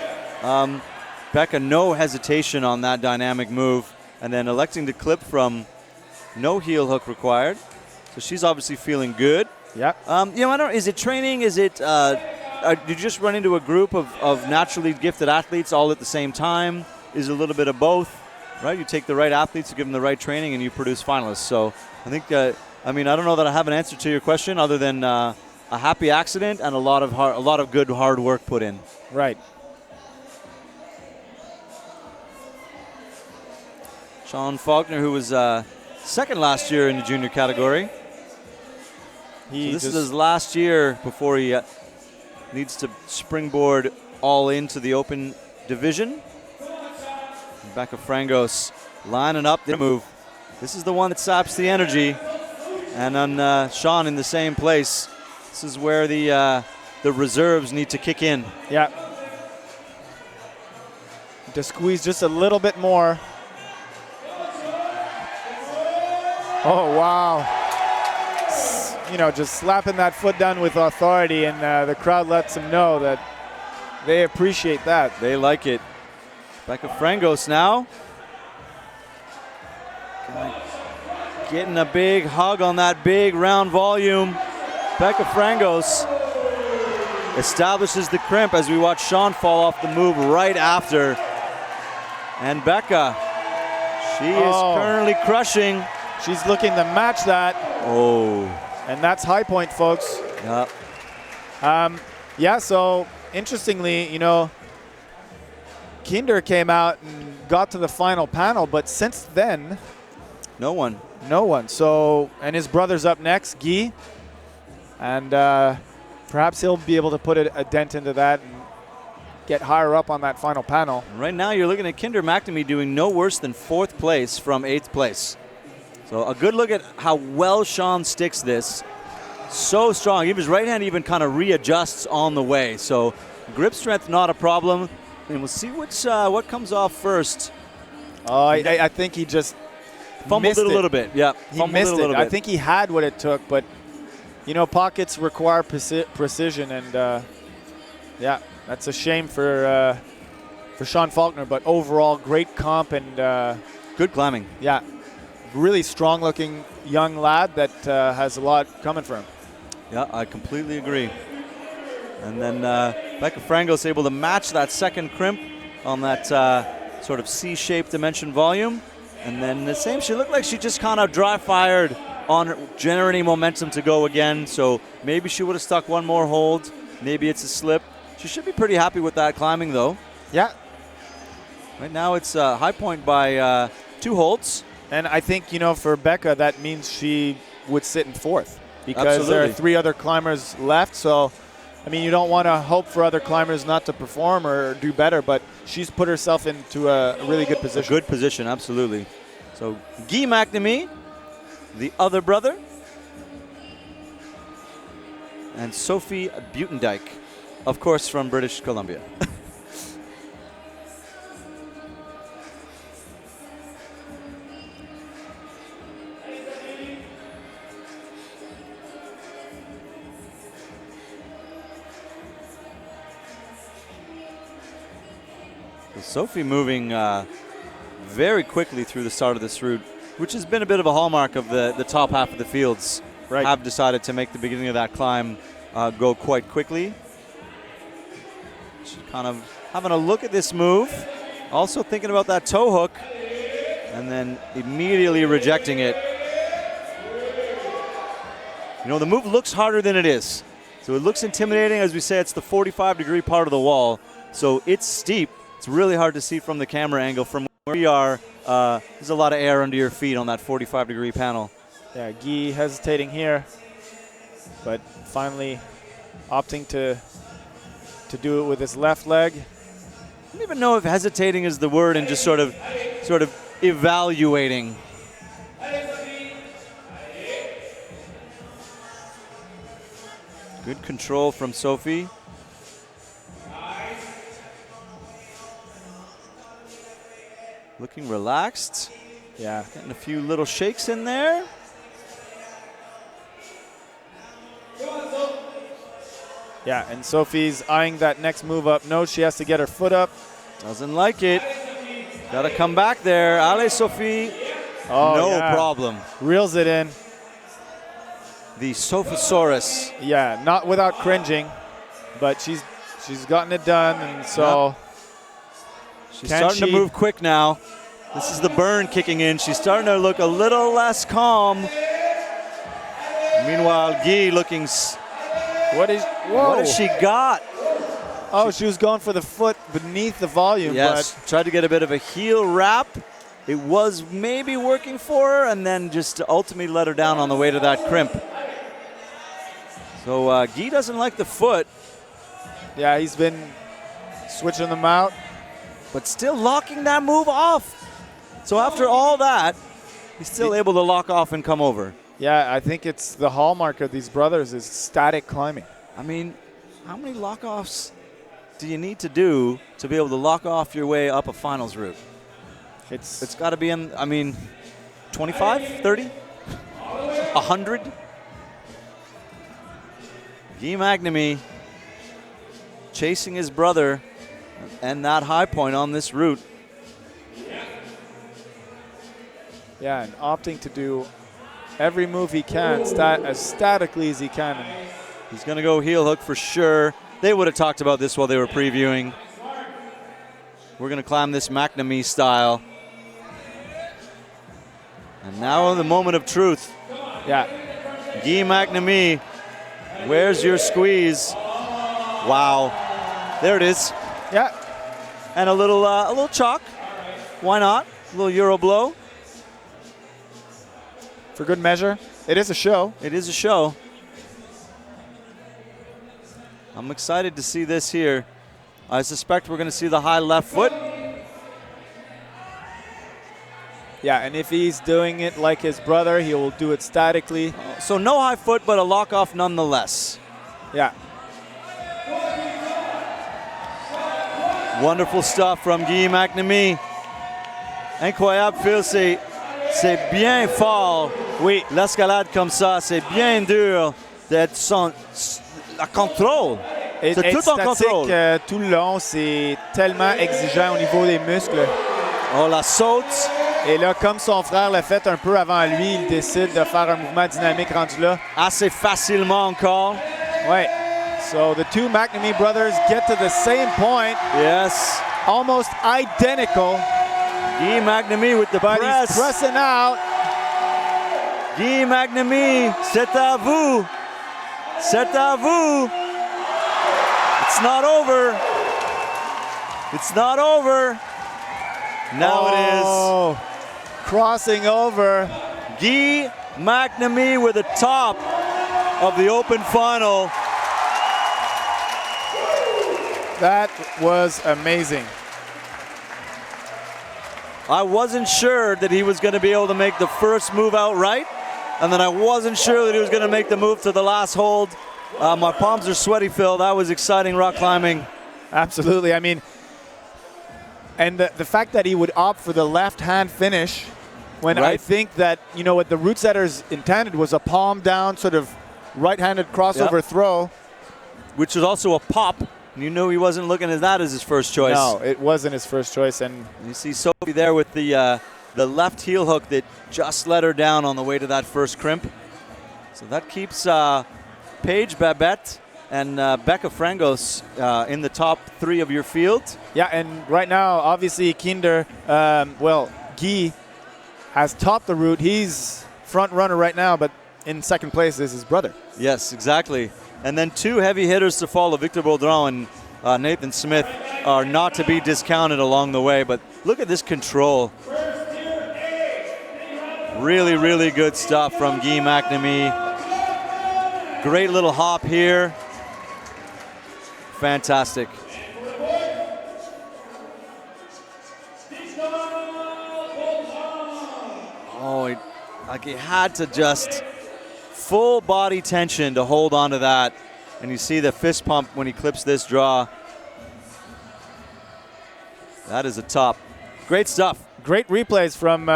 Becca, no hesitation on that dynamic move, and then electing to clip from no heel hook required. So she's obviously feeling good. Yeah. You know, I don't. Is it training? Is it? Did you just run into a group of naturally gifted athletes all at the same time? Is it a little bit of both? Right. You take the right athletes, you give them the right training, and you produce finalists. So I think. I mean, I don't know that I have an answer to your question other than a happy accident and a lot of good hard work put in. Right. Sean Faulkner, who was second last year in the junior category. So this is his last year before he needs to springboard all into the open division. Becca Frangos lining up the move. This is the one that saps the energy. And then Sean in the same place. This is where the reserves need to kick in. Yeah. To squeeze just a little bit more. Oh, wow. You know, just slapping that foot down with authority, and the crowd lets them know that they appreciate that. They like it. Becca Frangos now. Getting a big hug on that big round volume. Becca Frangos establishes the crimp as we watch Sean fall off the move right after. And Becca, she is currently crushing. She's looking to match that. Oh. And that's high point, folks. Yeah. Yeah, so interestingly, you know, Kinder came out and got to the final panel, but since then, no one. So, and his brother's up next, Guy. And perhaps he'll be able to put a dent into that and get higher up on that final panel. Right now you're looking at Kinder McNamee doing no worse than 4th place from 8th place. So a good look at how well Sean sticks this. So strong. Even his right hand even kind of readjusts on the way. So grip strength not a problem. And we'll see what comes off first. I think he just fumbled it a little bit. Yeah, he missed it. I think he had what it took, but you know, pockets require precision, and yeah, that's a shame for Sean Faulkner. But overall, great comp and good climbing. Yeah, really strong-looking young lad that has a lot coming for him. Yeah, I completely agree. And then Becca Frangos able to match that second crimp on that sort of C-shaped dimension volume. And then the same, she looked like she just kind of dry fired on generating momentum to go again. So maybe she would have stuck one more hold. Maybe it's a slip. She should be pretty happy with that climbing though. Yeah. Right now it's high point by 2 holds. And I think, for Becca, that means she would sit in 4th because Absolutely. there are 3 other climbers left. So, you don't want to hope for other climbers not to perform or do better, but she's put herself into a really good position. A good position, absolutely. So Guy McNamee, the other brother, and Sophie Buitendijk, of course from British Columbia. Sophie moving very quickly through the start of this route, which has been a bit of a hallmark of the top half of the fields. Right. Have decided to make the beginning of that climb go quite quickly. She's kind of having a look at this move, also thinking about that toe hook, and then immediately rejecting it. The move looks harder than it is. So it looks intimidating. As we say, it's the 45-degree part of the wall, so it's steep. It's really hard to see from the camera angle. From where we are, there's a lot of air under your feet on that 45-degree panel. Yeah, Guy hesitating here, but finally opting to do it with his left leg. I don't even know if hesitating is the word, and just sort of evaluating. Good control from Sophie. Looking relaxed. Yeah. Getting a few little shakes in there. Yeah, and Sophie's eyeing that next move up. Knows she has to get her foot up. Doesn't like it. Got to come back there. Allez, Sophie. Oh, no yeah. problem. Reels it in. The Sophosaurus. Yeah, not without cringing, but she's gotten it done, and so. Yep. She's starting to move quick now. This is the burn kicking in. She's starting to look a little less calm. Meanwhile, Guy looking. What has she got? Oh, she was going for the foot beneath the volume. Yes, but tried to get a bit of a heel wrap. It was maybe working for her, and then just ultimately let her down on the way to that crimp. So Guy doesn't like the foot. Yeah, he's been switching them out. But still locking that move off. So after all that, he's still able to lock off and come over. Yeah, I think it's the hallmark of these brothers is static climbing. I mean, how many lock-offs do you need to do to be able to lock off your way up a finals route? It's got to be in, 25, 30, 100? Guy McNamee chasing his brother and that high point on this route. Yeah, and opting to do every move he can as statically as he can. He's going to go heel hook for sure. They would have talked about this while they were previewing. We're going to climb this McNamee style. And now the moment of truth. Yeah. Guy McNamee, where's your squeeze? Wow. There it is. Yeah. And a little chalk. Why not? A little Euro blow. For good measure. It is a show. It is a show. I'm excited to see this here. I suspect we're going to see the high left foot. Yeah, and if he's doing it like his brother, he will do it statically. So no high foot, but a lock off nonetheless. Yeah. Wonderful stuff from Guy McNamee. Incroyable, Phil, c'est bien fort. Oui. L'escalade comme ça, c'est bien dur d'être à contrôle. C'est tout en contrôle. Tout le long, c'est tellement exigeant au niveau des muscles. Oh, la saute. Et là, comme son frère l'a fait un peu avant lui, il décide de faire un mouvement dynamique rendu là. Assez facilement encore. Ouais. So the two McNamee brothers get to the same point. Yes. Almost identical. Guy Magnamy with the But press. he's pressing out. Guy Magnamy, c'est à vous. C'est à vous. It's not over. It's not over. Now it Crossing over. is Guy Magnamy with the top of the open final. That was amazing. I wasn't sure that he was going to be able to make the first move outright, and then I wasn't sure that he was going to make the move to the last hold. My palms are sweaty, Phil. That was exciting rock climbing. Absolutely. I mean, and the fact that he would opt for the left-hand finish when I Right. think that, you know, what the route setters intended was a palm down sort of right-handed crossover Yep. throw. Which was also a pop. You knew he wasn't looking at that as his first choice. No, it wasn't his first choice. And You see Sophie there with the left heel hook that just let her down on the way to that first crimp. So that keeps Paige Babette and Becca Frangos in the top 3 of your field. yeah, and right now, obviously, Kinder, Guy has topped the route. He's front runner right now, but in second place is his brother. Yes, exactly. And then 2 heavy hitters to follow. Victor Baudron and Nathan Smith are not to be discounted along the way. But look at this control. Really, really good stuff from Guy Magnamy. Great little hop here. Fantastic. Oh, he had to just full body tension to hold on to that. And you see the fist pump when he clips this draw. That is a top. Great stuff. Great replays from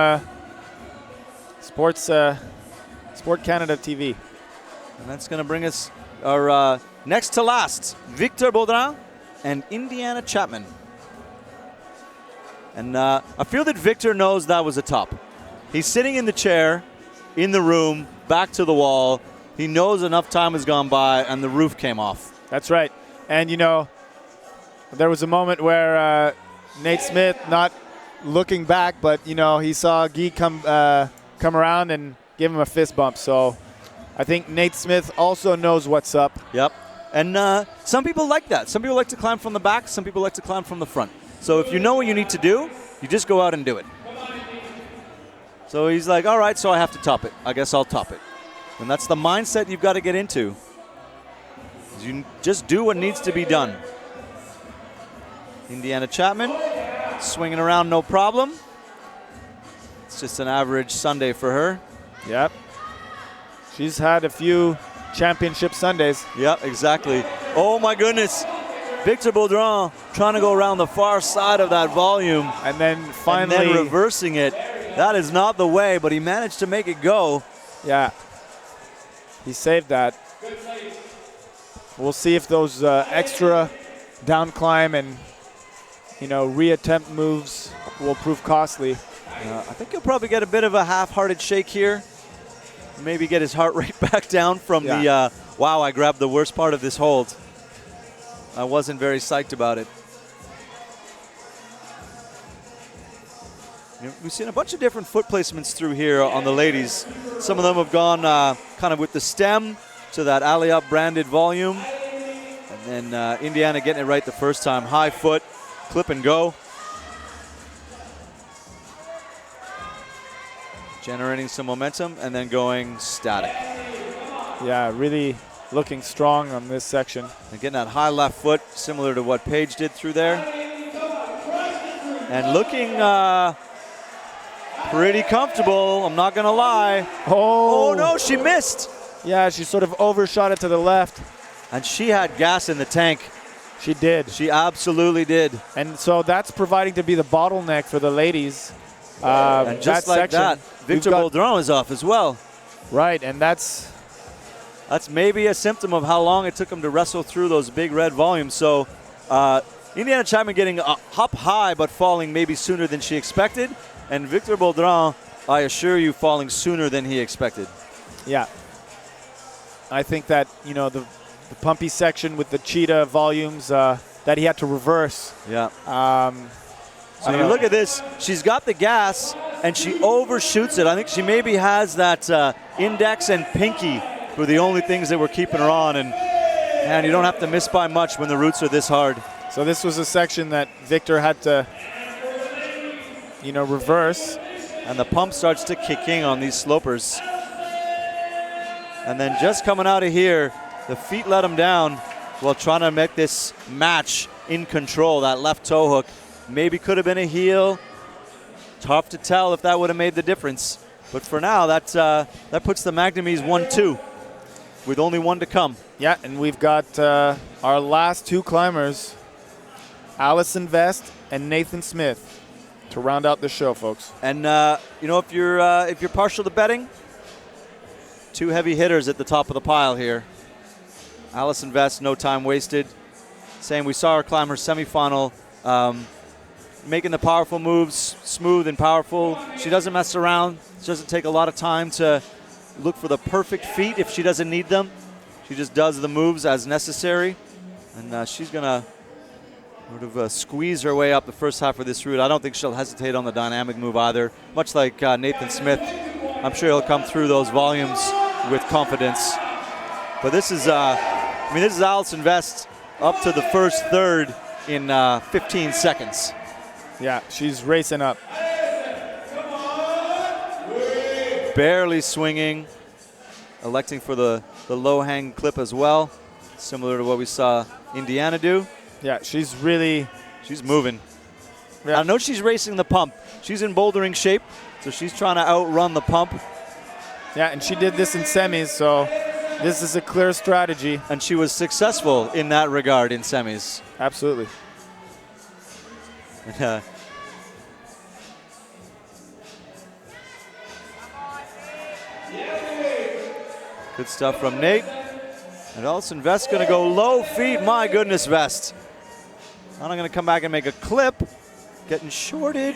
Sport Canada TV. And that's going to bring us our next to last, Victor Baudrin and Indiana Chapman. And I feel that Victor knows that was a top. He's sitting in the chair, in the room, back to the wall. He knows enough time has gone by and the roof came off. That's right. And, you know, there was a moment where Nate Smith, not looking back, but, you know, he saw Guy come around and give him a fist bump. So I think Nate Smith also knows what's up. Yep. And some people like that. Some people like to climb from the back. Some people like to climb from the front. So if you know what you need to do, you just go out and do it. So he's like, all right, so I have to top it. I guess I'll top it. And that's the mindset you've got to get into. You just do what needs to be done. Indiana Chapman swinging around no problem. It's just an average Sunday for her. Yep. She's had a few championship Sundays. Yep, exactly. Oh my goodness. Victor Baudrin trying to go around the far side of that volume. And then finally And then reversing it. That is not the way, but he managed to make it go. Yeah. He saved that. We'll see if those extra down climb and, you know, reattempt moves will prove costly. I think he'll probably get a bit of a half-hearted shake here. Maybe get his heart rate back down from the, wow, I grabbed the worst part of this hold. I wasn't very psyched about it. We've seen a bunch of different foot placements through here on the ladies. Some of them have gone kind of with the stem to that Alley Up branded volume. And then Indiana getting it right the first time. High foot, clip and go. Generating some momentum and then going static. Yeah, really looking strong on this section. And getting that high left foot, similar to what Paige did through there. And looking pretty comfortable, I'm not going to lie. Oh, no, she missed. Yeah, she sort of overshot it to the left. And she had gas in the tank. She did. She absolutely did. And so that's providing to be the bottleneck for the ladies. And just that like section, that, Victor Baudrin is off as well. Right, and that's maybe a symptom of how long it took him to wrestle through those big red volumes. So Indiana Chapman getting up high but falling maybe sooner than she expected. And Victor Baudrin, I assure you, falling sooner than he expected. Yeah. I think that, you know, the pumpy section with the cheetah volumes that he had to reverse. Yeah. So you look at this, she's got the gas, and she overshoots it. I think she maybe has that index and pinky were the only things that were keeping her on. And man, you don't have to miss by much when the roots are this hard. So this was a section that Victor had to, reverse. And the pump starts to kick in on these slopers. And then just coming out of here, the feet let him down while trying to make this match in control. That left toe hook maybe could have been a heel. Tough to tell if that would have made the difference. But for now, that puts the Magnemese 1-2 with only one to come. Yeah, and we've got our last two climbers, Allison Vest and Nathan Smith, to round out the show, folks. And if you're partial to betting, two heavy hitters at the top of the pile here. Allison Vest, no time wasted. Saying we saw her climb her semifinal, making the powerful moves, smooth and powerful. She doesn't mess around. She doesn't take a lot of time to look for the perfect feet if she doesn't need them. She just does the moves as necessary. And she's going to sort of squeeze her way up the first half of this route. I don't think she'll hesitate on the dynamic move either. Much like Nathan Smith, I'm sure he'll come through those volumes with confidence. But this is Allison Vest up to the first third in 15 seconds. Yeah, she's racing up. Barely swinging, electing for the low hang clip as well, similar to what we saw Indiana do. Yeah, she's moving. Yeah. I know she's racing the pump. She's in bouldering shape, so she's trying to outrun the pump. Yeah, and she did this in semis, so this is a clear strategy. And she was successful in that regard in semis. Absolutely. Good stuff from Nate. And Allison Vest going to go low feet. My goodness, Vest. Now I'm going to come back and make a clip. Getting shorted.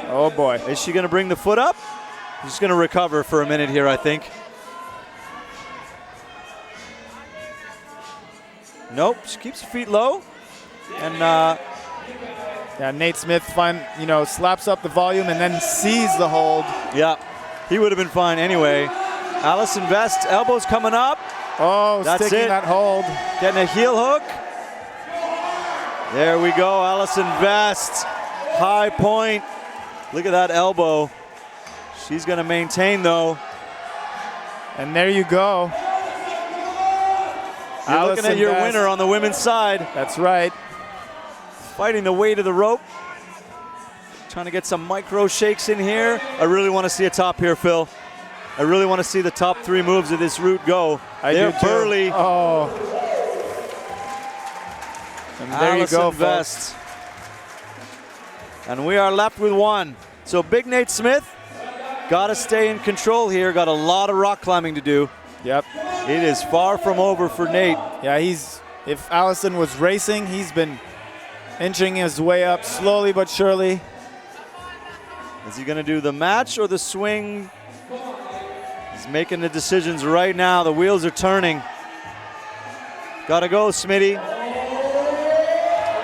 Oh, boy. Is she going to bring the foot up? She's going to recover for a minute here, I think. Nope, she keeps her feet low. And yeah, Nate Smith slaps up the volume and then sees the hold. Yeah, he would have been fine anyway. Allison Vest, elbows coming up. Oh, that's sticking it. that hold. Getting a heel hook. There we go, Allison Vest. High point. Look at that elbow. She's going to maintain, though. And there you go. You're Allison looking at your Vest. winner on the women's side. That's right. Fighting the weight of the rope. Trying to get some micro shakes in here. I really want to see a top here, Phil. I really want to see the top three moves of this route go. They're burly. Oh. And there Allison you go, Vest. folks. And we are left with one. So Big Nate Smith got to stay in control here. Got a lot of rock climbing to do. Yep. It is far from over for Nate. Yeah, if Allison was racing, he's been inching his way up slowly but surely. Is he going to do the match or the swing? He's making the decisions right now. The wheels are turning. Got to go, Smitty.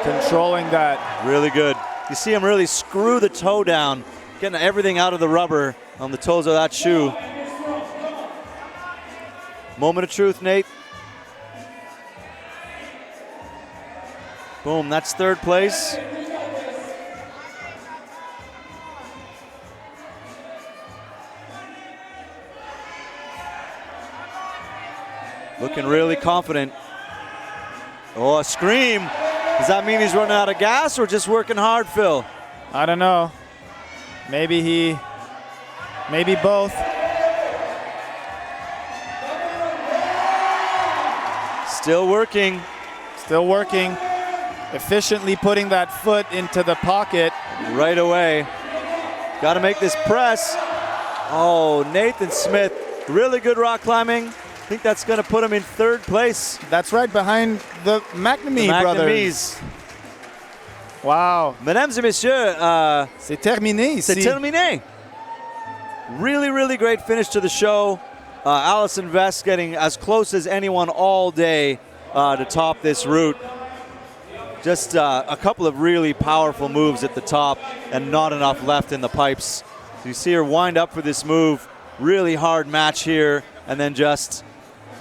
Controlling that. Really good. You see him really screw the toe down, getting everything out of the rubber on the toes of that shoe. Moment of truth, Nate. Boom, that's third place. Looking really confident. Oh, a scream. Does that mean he's running out of gas or just working hard, Phil? I don't know. Maybe both. Still working. Still working. Efficiently putting that foot into the pocket. Right away. Got to make this press. Oh, Nathan Smith. Really good rock climbing. I think that's going to put him in third place. That's right, behind the McNamee brothers. Wow. Mesdames et messieurs, c'est terminé ici. c'est terminé. Really, really great finish to the show. Allison Vest getting as close as anyone all day to top this route. Just a couple of really powerful moves at the top and not enough left in the pipes. So you see her wind up for this move. Really hard match here, and then just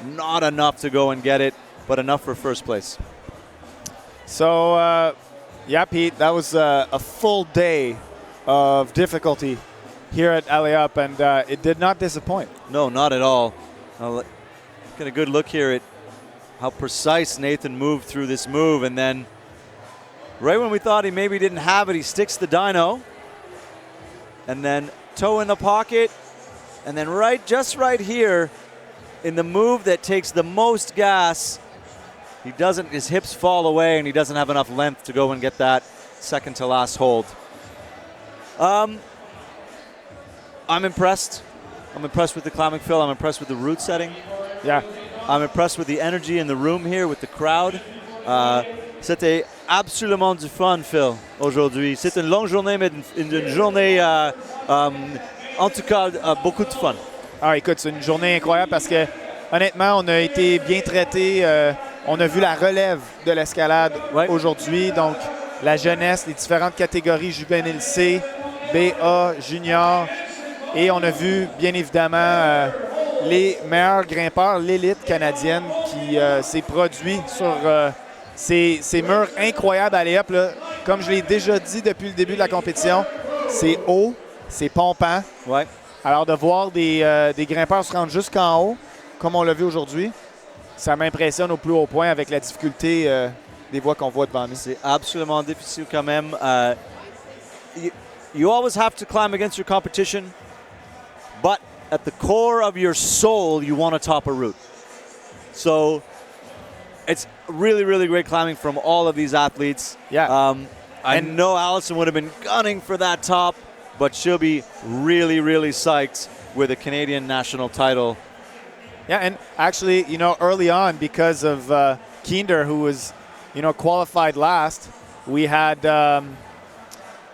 not enough to go and get it, but enough for first place. So, yeah, Pete, that was a full day of difficulty here at Allez, and it did not disappoint. No, not at all. Get a good look here at how precise Nathan moved through this move, and then right when we thought he maybe didn't have it, he sticks the dyno, and then toe in the pocket, and then just right here in the move that takes the most gas, his hips fall away and he doesn't have enough length to go and get that second to last hold. I'm impressed. I'm impressed with the climbing, Phil. I'm impressed with the route setting. Yeah. I'm impressed with the energy in the room here with the crowd. C'était absolument du fun, Phil, aujourd'hui. C'est une longue journée, mais une journée, en tout cas, beaucoup de fun. Ah, écoute, c'est une journée incroyable parce que, honnêtement, on a été bien traités. On a vu la relève de l'escalade aujourd'hui. Donc, la jeunesse, les différentes catégories juvéniles C, BA, junior. Et on a vu, bien évidemment, les meilleurs grimpeurs, l'élite canadienne qui s'est produit sur ces murs incroyables à Allez. Comme je l'ai déjà dit depuis le début de la compétition, c'est haut, c'est pompant. Ouais. Alors, de voir des grimpeurs se rendre jusqu'en haut, comme on l'a vu aujourd'hui, ça m'impressionne au plus haut point avec la difficulté des voies qu'on voit devant nous. C'est absolument difficile quand même. You always have to climb against your competition, but at the core of your soul, you want to top a route. So it's really, really great climbing from all of these athletes. Yeah. I know Allison would have been gunning for that top, but she'll be really, really psyched with a Canadian national title. Yeah, and actually, early on, because of Kinder, who was, qualified last, we had,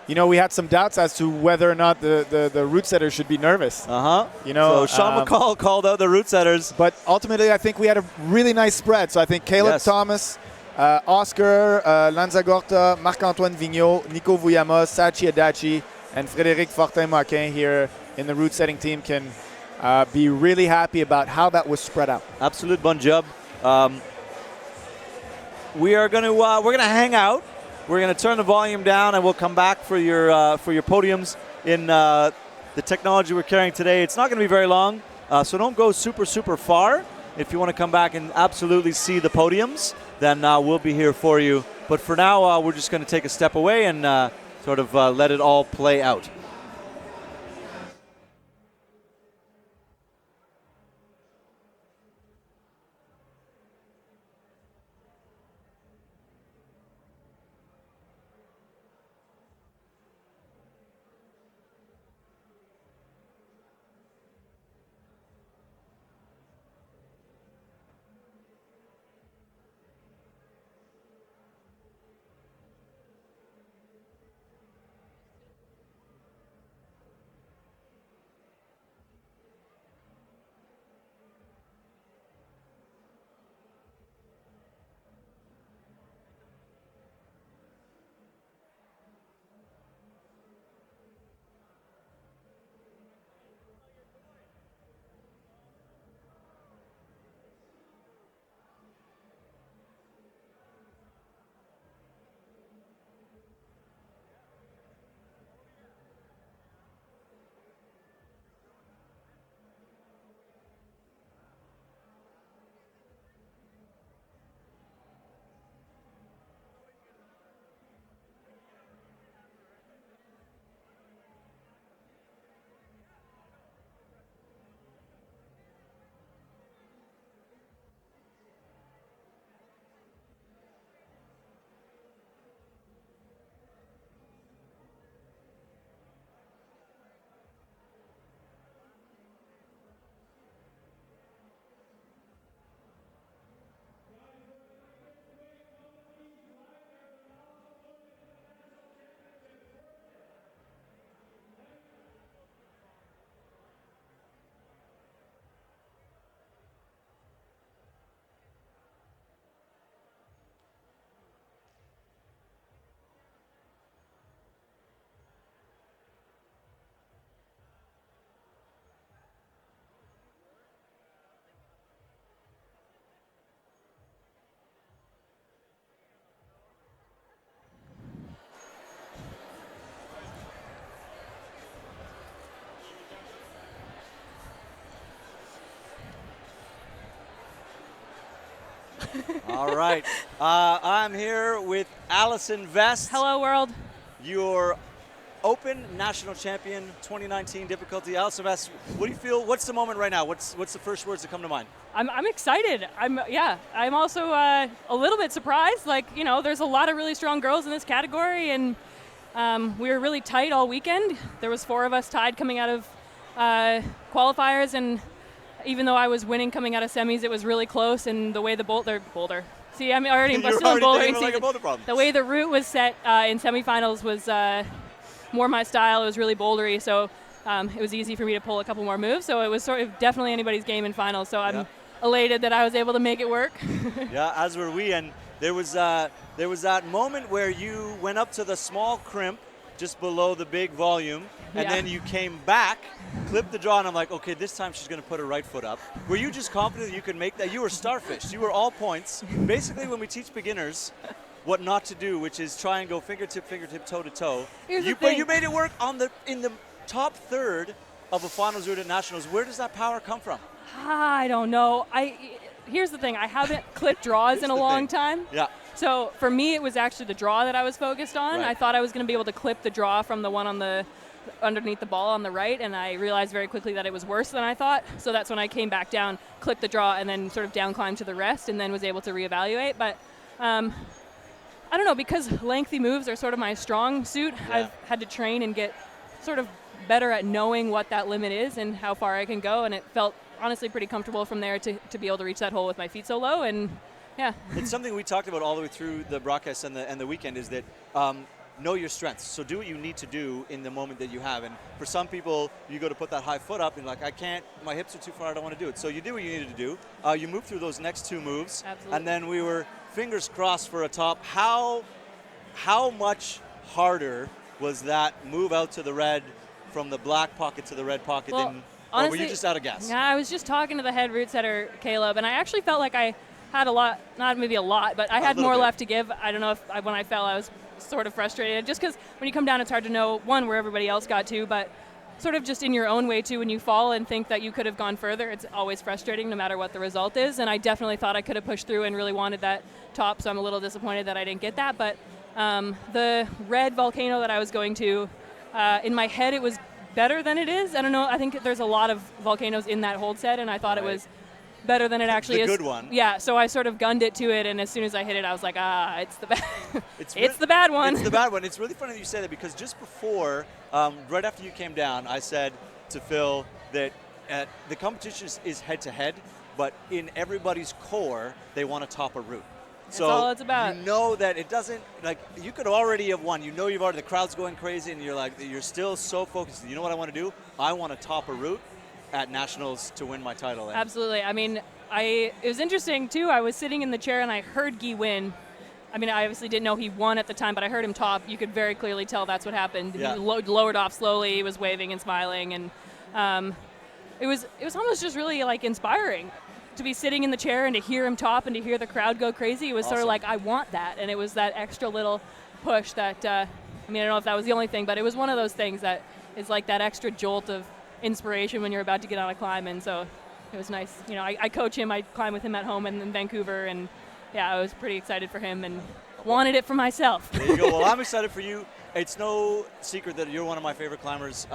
we had some doubts as to whether or not the route setter should be nervous. So Sean McCall called out the route setters. But ultimately, I think we had a really nice spread. So I think Caleb Thomas, Oscar Lanzagorta, Marc-Antoine Vigneault, Nico Vuyama, Sachi Adachi, and Frédéric Fortin-Maquin here in the route setting team can be really happy about how that was spread out. Absolute bon job. We're gonna hang out. We're gonna turn the volume down, and we'll come back for your podiums in the technology we're carrying today. It's not gonna be very long, so don't go super far. If you want to come back and absolutely see the podiums, then we'll be here for you. But for now, we're just gonna take a step away and sort of let it all play out. All right. I'm here with Allison Vest. Hello, world. Your Open National Champion 2019 difficulty. Allison Vest, what do you feel? What's the moment right now? What's the first words that come to mind? I'm excited. I'm also a little bit surprised. Like, you know, there's a lot of really strong girls in this category, and we were really tight all weekend. There was 4 of us tied coming out of qualifiers, and even though I was winning coming out of semis, it was really close. And the way the boulder. See, I'm already still in bouldering season. Like a boulder problem. The way the route was set in semifinals was more my style. It was really bouldery, so it was easy for me to pull a couple more moves. So it was sort of definitely anybody's game in finals. So I'm elated that I was able to make it work. Yeah, as were we. And there was that moment where you went up to the small crimp just below the big volume, and then you came back, clipped the draw, and I'm like, okay, this time she's going to put her right foot up. Were you just confident that you could make that? You were starfish. You were all points. Basically, when we teach beginners what not to do, which is try and go fingertip, toe to toe. But you made it work in the top third of a finals route at nationals. Where does that power come from? I don't know. Here's the thing. I haven't clipped draws in a long time. Yeah. So for me, it was actually the draw that I was focused on. Right. I thought I was going to be able to clip the draw from the one on the underneath the ball on the right, and I realized very quickly that it was worse than I thought. So that's when I came back down, clipped the draw, and then sort of down climbed to the rest, and then was able to reevaluate. But I don't know, because lengthy moves are sort of my strong suit. I've had to train and get sort of better at knowing what that limit is and how far I can go, and it felt honestly pretty comfortable from there to be able to reach that hole with my feet so low. And yeah, it's something we talked about all the way through the broadcast and the weekend, is that know your strengths. So do what you need to do in the moment that you have. And for some people, you go to put that high foot up and like, I can't, my hips are too far, I don't want to do it. So you did what you needed to do. You moved through those next 2 moves. Absolutely. And then we were fingers crossed for a top. How much harder was that move out to the red from the black pocket to the red pocket than, honestly, or were you just out of gas? Yeah, I was just talking to the head route setter, Caleb, and I actually felt like I had a lot, not maybe a lot, but I had more left to give. I don't know if when I fell, I was sort of frustrated, just because when you come down, it's hard to know, one, where everybody else got to, but sort of just in your own way, too, when you fall and think that you could have gone further, it's always frustrating no matter what the result is, and I definitely thought I could have pushed through and really wanted that top, so I'm a little disappointed that I didn't get that, but the red volcano that I was going to, in my head, it was better than it is. I don't know, I think there's a lot of volcanoes in that hold set, and I thought it was better than it actually is. The good one. Yeah, so I sort of gunned it to it, and as soon as I hit it, I was like, it's the bad. It's the bad one. It's the bad one. It's really funny that you say that, because just before, right after you came down, I said to Phil that the competition is head to head, but in everybody's core, they want to top a route. That's all it's about. You know that it doesn't, like, you could already have won. You know you've already, the crowd's going crazy, and you're still so focused. You know what I want to do? I want to top a route at nationals to win my title. Absolutely. I mean, it was interesting too. I was sitting in the chair and I heard Guy win. I mean, I obviously didn't know he won at the time, but I heard him top. You could very clearly tell that's what happened. Yeah. He lowered off slowly. He was waving and smiling, and it was almost just really like inspiring to be sitting in the chair and to hear him top and to hear the crowd go crazy. It was sort of like, I want that, and it was that extra little push that. I mean, I don't know if that was the only thing, but it was one of those things that is like that extra jolt of inspiration when you're about to get on a climb, and so it was nice. You know, I coach him, I climb with him at home in Vancouver, and yeah, I was pretty excited for him and wanted it for myself. There you go. Well, I'm excited for you. It's no secret that you're one of my favorite climbers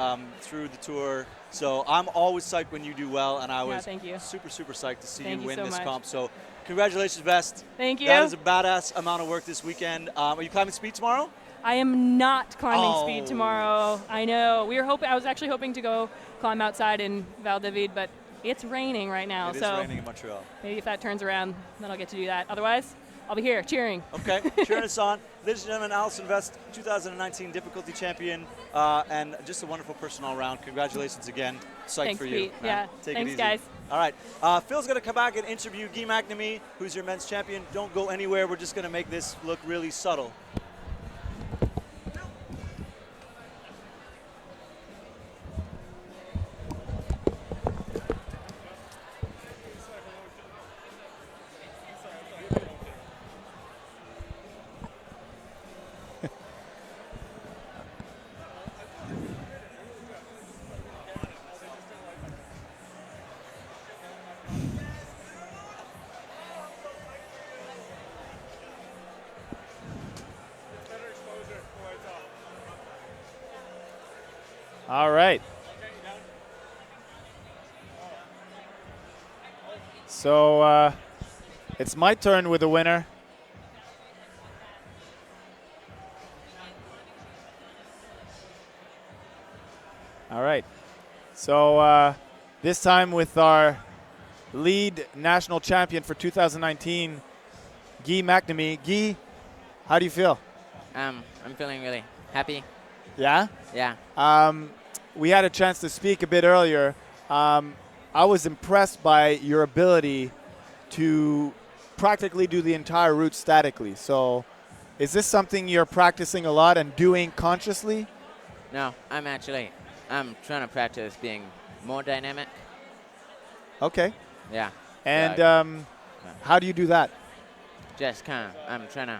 through the tour, so I'm always psyched when you do well, and I was super psyched to see you win this comp. So congratulations, Vest. Thank you. That is a badass amount of work this weekend. Are you climbing speed tomorrow? I am not climbing speed tomorrow. I know. I was actually hoping to go climb outside in Val David, but it's raining right now. It is raining in Montreal. Maybe if that turns around, then I'll get to do that. Otherwise, I'll be here cheering. Okay, cheering us on. Ladies and gentlemen, Allison Vest, 2019 difficulty champion, and just a wonderful person all around. Congratulations again. Psyched Thanks, for Pete. you. Man. Yeah. Take Thanks, it easy. guys. All right. Phil's going to come back and interview Guy McNamee, who's your men's champion. Don't go anywhere. We're just going to make this look really subtle. All right. So it's my turn with the winner. All right. So this time with our lead national champion for 2019, Guy McNamee. Guy, how do you feel? I'm feeling really happy. Yeah? Yeah. We had a chance to speak a bit earlier. I was impressed by your ability to practically do the entire route statically. So is this something you're practicing a lot and doing consciously? No, I'm trying to practice being more dynamic. Okay. Yeah. And So how do you do that? just kind of, I'm trying to,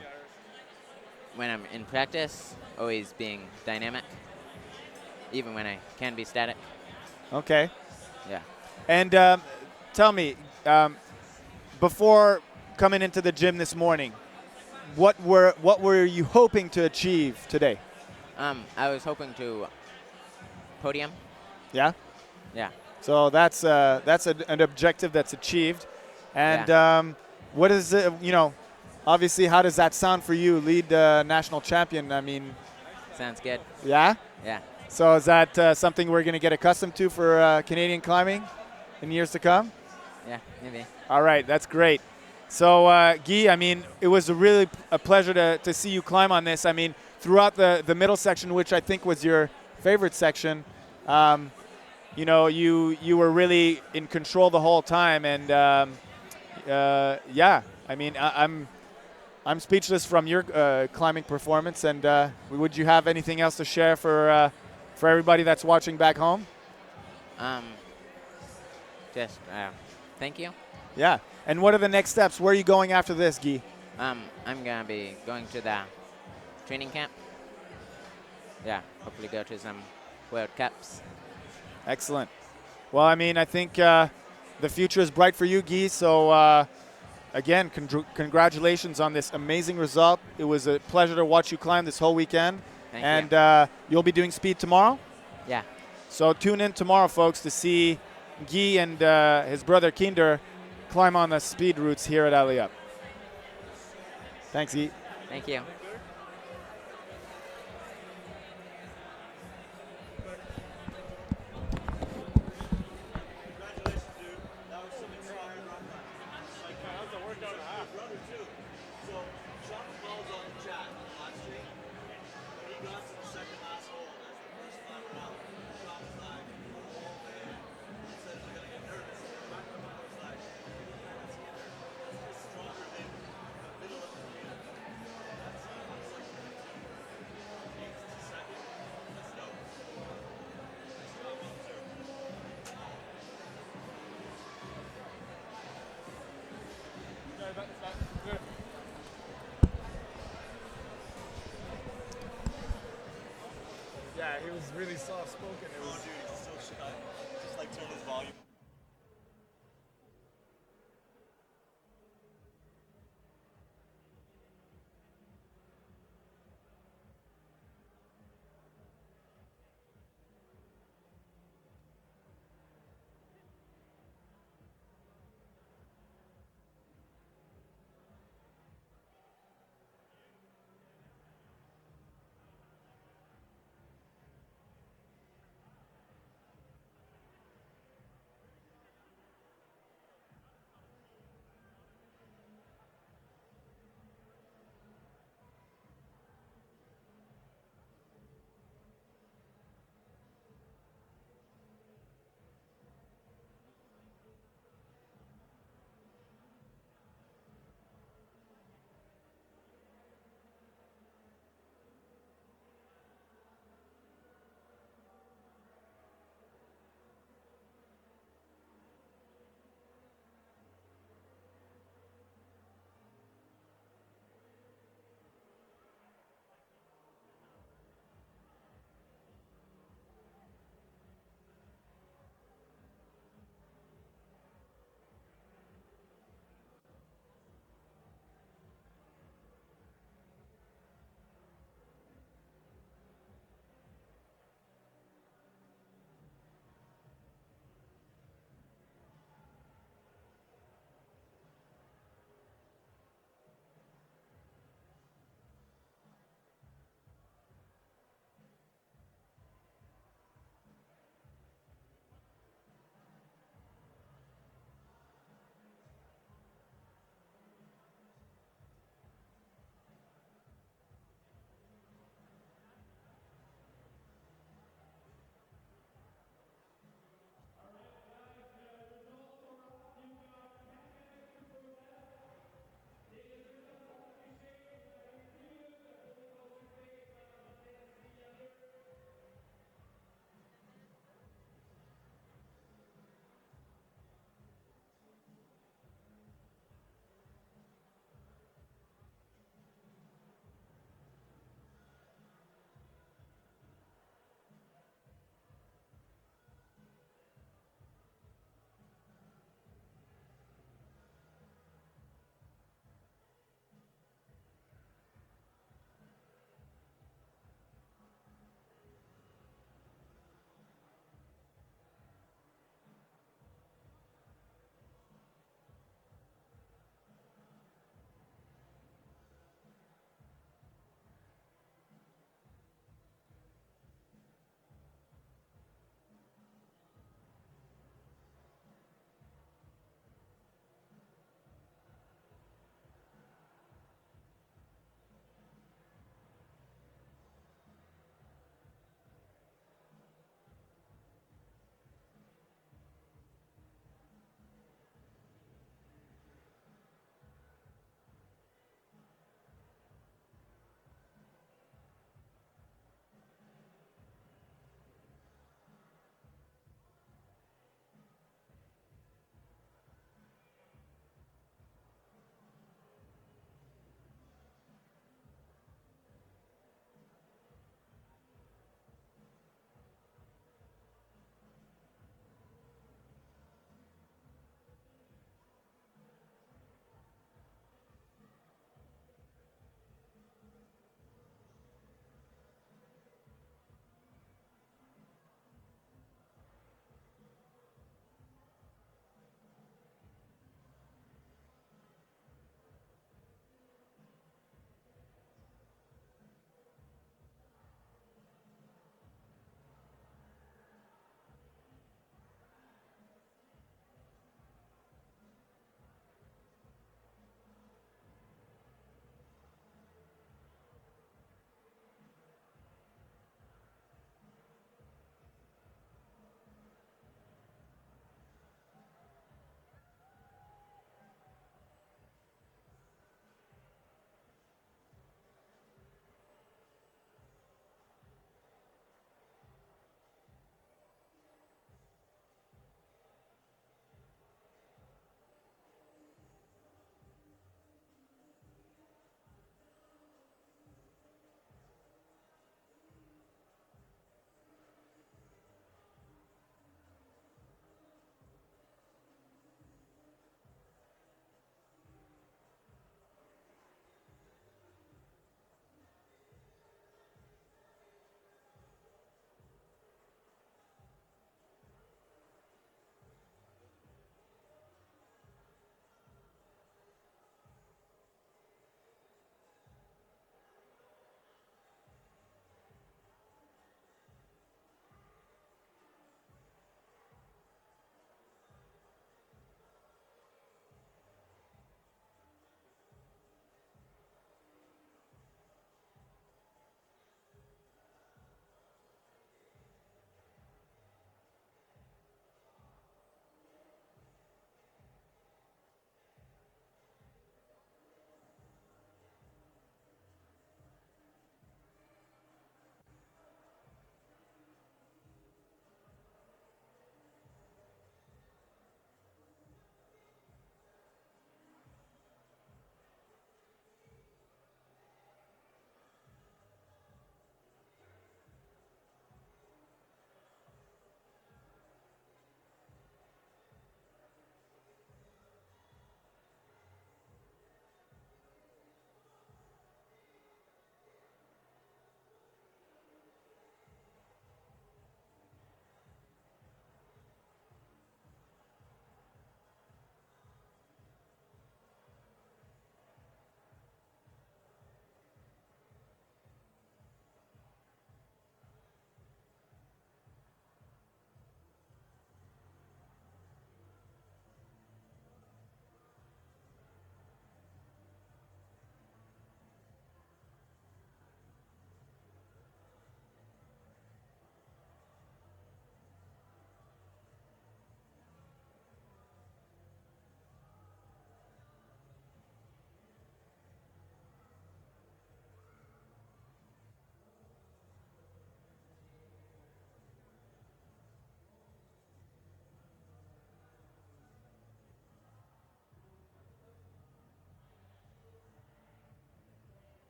when I'm in practice, always being dynamic, even when I can be static. Okay. Yeah. And tell me, before coming into the gym this morning, what were you hoping to achieve today? I was hoping to podium. Yeah. Yeah. So that's an objective that's achieved. And what is it? Obviously, how does that sound for you, lead national champion? I mean, Sounds good. yeah. Yeah. So is that something we're going to get accustomed to for Canadian climbing in years to come? Yeah, maybe. All right, that's great. So, Guy, I mean, it was really a pleasure to see you climb on this. I mean, throughout the middle section, which I think was your favorite section, you were really in control the whole time. And, yeah, I mean, I'm speechless from your climbing performance. And would you have anything else to share for everybody that's watching back home? Just thank you. Yeah. And what are the next steps? Where are you going after this, Guy? I'm gonna be going to the training camp. Yeah, hopefully go to some World Cups. Excellent. Well, I mean, I think the future is bright for you, Guy. So, again, congratulations on this amazing result. It was a pleasure to watch you climb this whole weekend. Thank you. You'll be doing speed tomorrow? Yeah. So tune in tomorrow, folks, to see Guy and his brother Kinder climb on the speed routes here at Allez. Thanks, Guy. Thank you. Yeah, he was really soft-spoken. It was dude, he's so shy. Just like turn his volume.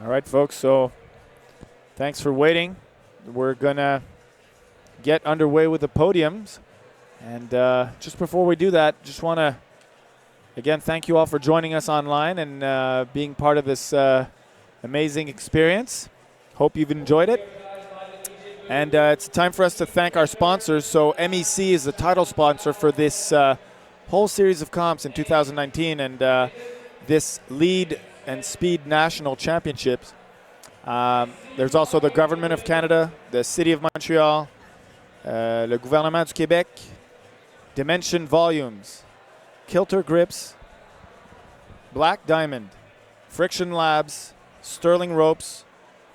All right, folks. So thanks for waiting. We're going to get underway with the podiums. And just before we do that, just want to, again, thank you all for joining us online and being part of this amazing experience. Hope you've enjoyed it. And it's time for us to thank our sponsors. So MEC is the title sponsor for this whole series of comps in 2019 and this lead and speed national championships. There's also the Government of Canada, the City of Montreal, le Gouvernement du Québec, Dimension Volumes, Kilter Grips, Black Diamond, Friction Labs, Sterling Ropes,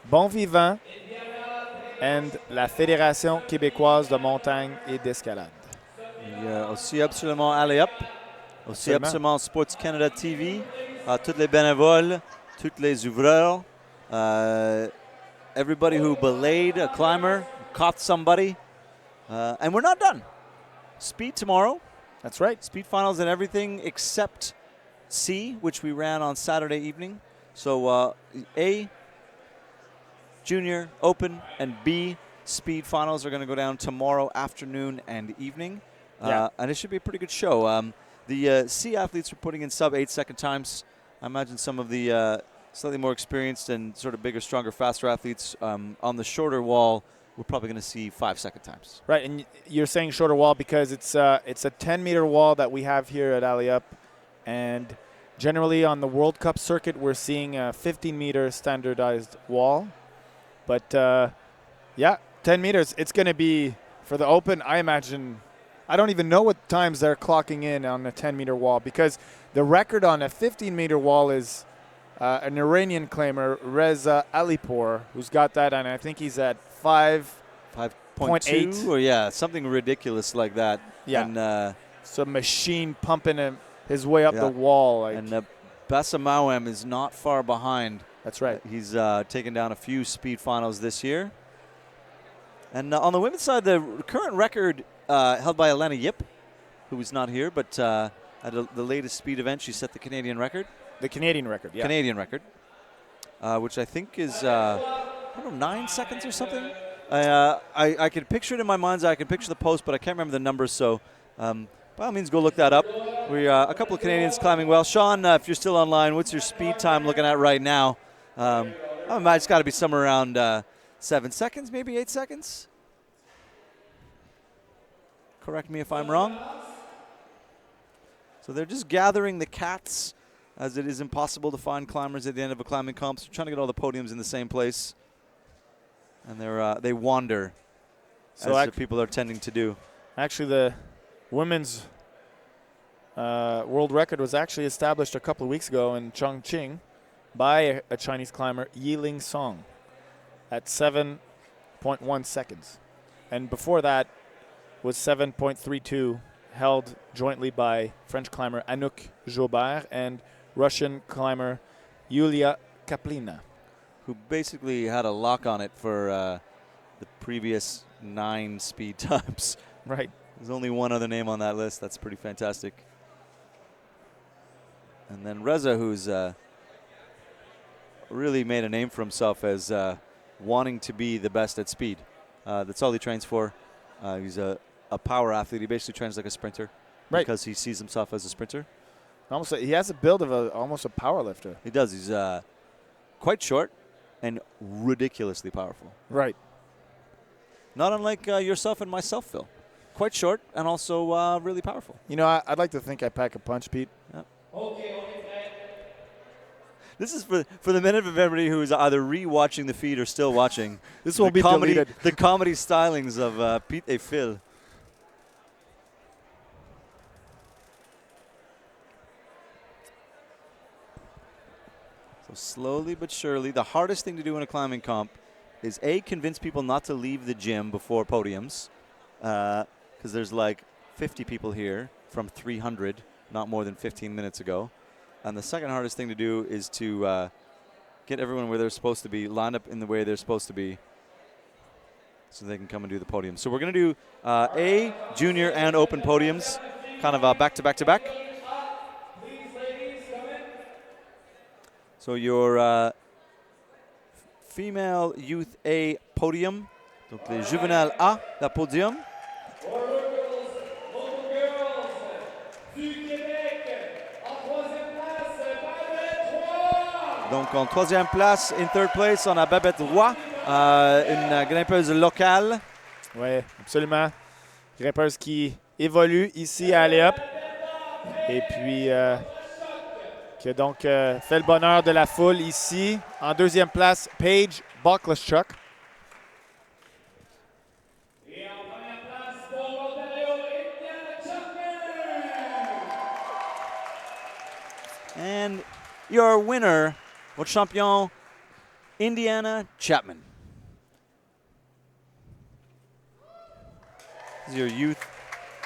Bon Vivant, and la Fédération québécoise de montagne et d'escalade. Il y a aussi absolument Allez, aussi absolument Sports Canada TV, tous les bénévoles, tous les ouvreurs, everybody who belayed a climber, caught somebody, and we're not done. Speed tomorrow. That's right. Speed finals and everything except C, which we ran on Saturday evening. So A, Junior, Open, and B, Speed finals are going to go down tomorrow afternoon and evening. And it should be a pretty good show. The C athletes are putting in sub 8 second times. I imagine some of the slightly more experienced and sort of bigger, stronger, faster athletes on the shorter wall, we're probably going to see 5 second times. Right, and you're saying shorter wall because it's a 10-meter wall that we have here at Alley, and generally on the World Cup circuit we're seeing a 15-meter standardized wall. But yeah, 10 meters. It's going to be for the Open. I imagine. I don't even know what times they're clocking in on a 10-meter wall because the record on a 15-meter wall is an Iranian climber, Reza Alipour, who's got that, and I think he's at 5.2 or yeah, something ridiculous like that. Yeah, and some machine pumping his way up the wall. Like. And Basamawem is not far behind. That's right. He's taken down a few speed finals this year. And on the women's side, the current record held by Alana Yip, who is not here, but at the latest speed event, she set the Canadian record. The Canadian record, yeah. Canadian record, which I think is, I don't know, 9 seconds or something. I can picture it in my mind's eye. I can picture the post, but I can't remember the numbers, so by all means, go look that up. We a couple of Canadians climbing well. Sean, if you're still online, what's your speed time looking at right now? I imagine it's got to be somewhere around 7 seconds, maybe 8 seconds. Correct me if I'm wrong. So they're just gathering the cats, as it is impossible to find climbers at the end of a climbing comp. So trying to get all the podiums in the same place. And they wander, as the people are tending to do. Actually, the women's world record was actually established a couple of weeks ago in Chongqing by a Chinese climber, Yiling Song, at 7.1 seconds. And before that was 7.32, held jointly by French climber Anouk Jobert and Russian climber Yulia Kaplina, who basically had a lock on it for the previous 9 speed times. Right. There's only one other name on that list. That's pretty fantastic. And then Reza, who's really made a name for himself as wanting to be the best at speed. That's all he trains for. He's a power athlete. He basically trains like a sprinter, right, because he sees himself as a sprinter. Almost, he has a build of almost a power lifter. He does. He's quite short and ridiculously powerful. Right. Not unlike yourself and myself, Phil. Quite short and also really powerful. You know, I'd like to think I pack a punch, Pete. Yeah. This is for the minute of everybody who is either re-watching the feed or still watching. This will be deleted. The comedy stylings of Pete et Phil. So slowly but surely, the hardest thing to do in a climbing comp is A, convince people not to leave the gym before podiums, because there's like 50 people here from 300 not more than 15 minutes ago. And the second hardest thing to do is to get everyone where they're supposed to be, lined up in the way they're supposed to be, so they can come and do the podium. So we're going to do A, junior, and open podiums, kind of back to back to back. So your Female Youth A podium. Donc les juvéniles A, la podium. Donc en troisième place, in third place, on a Babette Roy, une grimpeuse locale. Oui, absolument. Grimpeuse qui évolue ici à Allez. Et puis, qui a donc fait le bonheur de la foule ici. En deuxième place, Paige Buckleschuk. And your winner, votre champion, Indiana Chapman. This is your Youth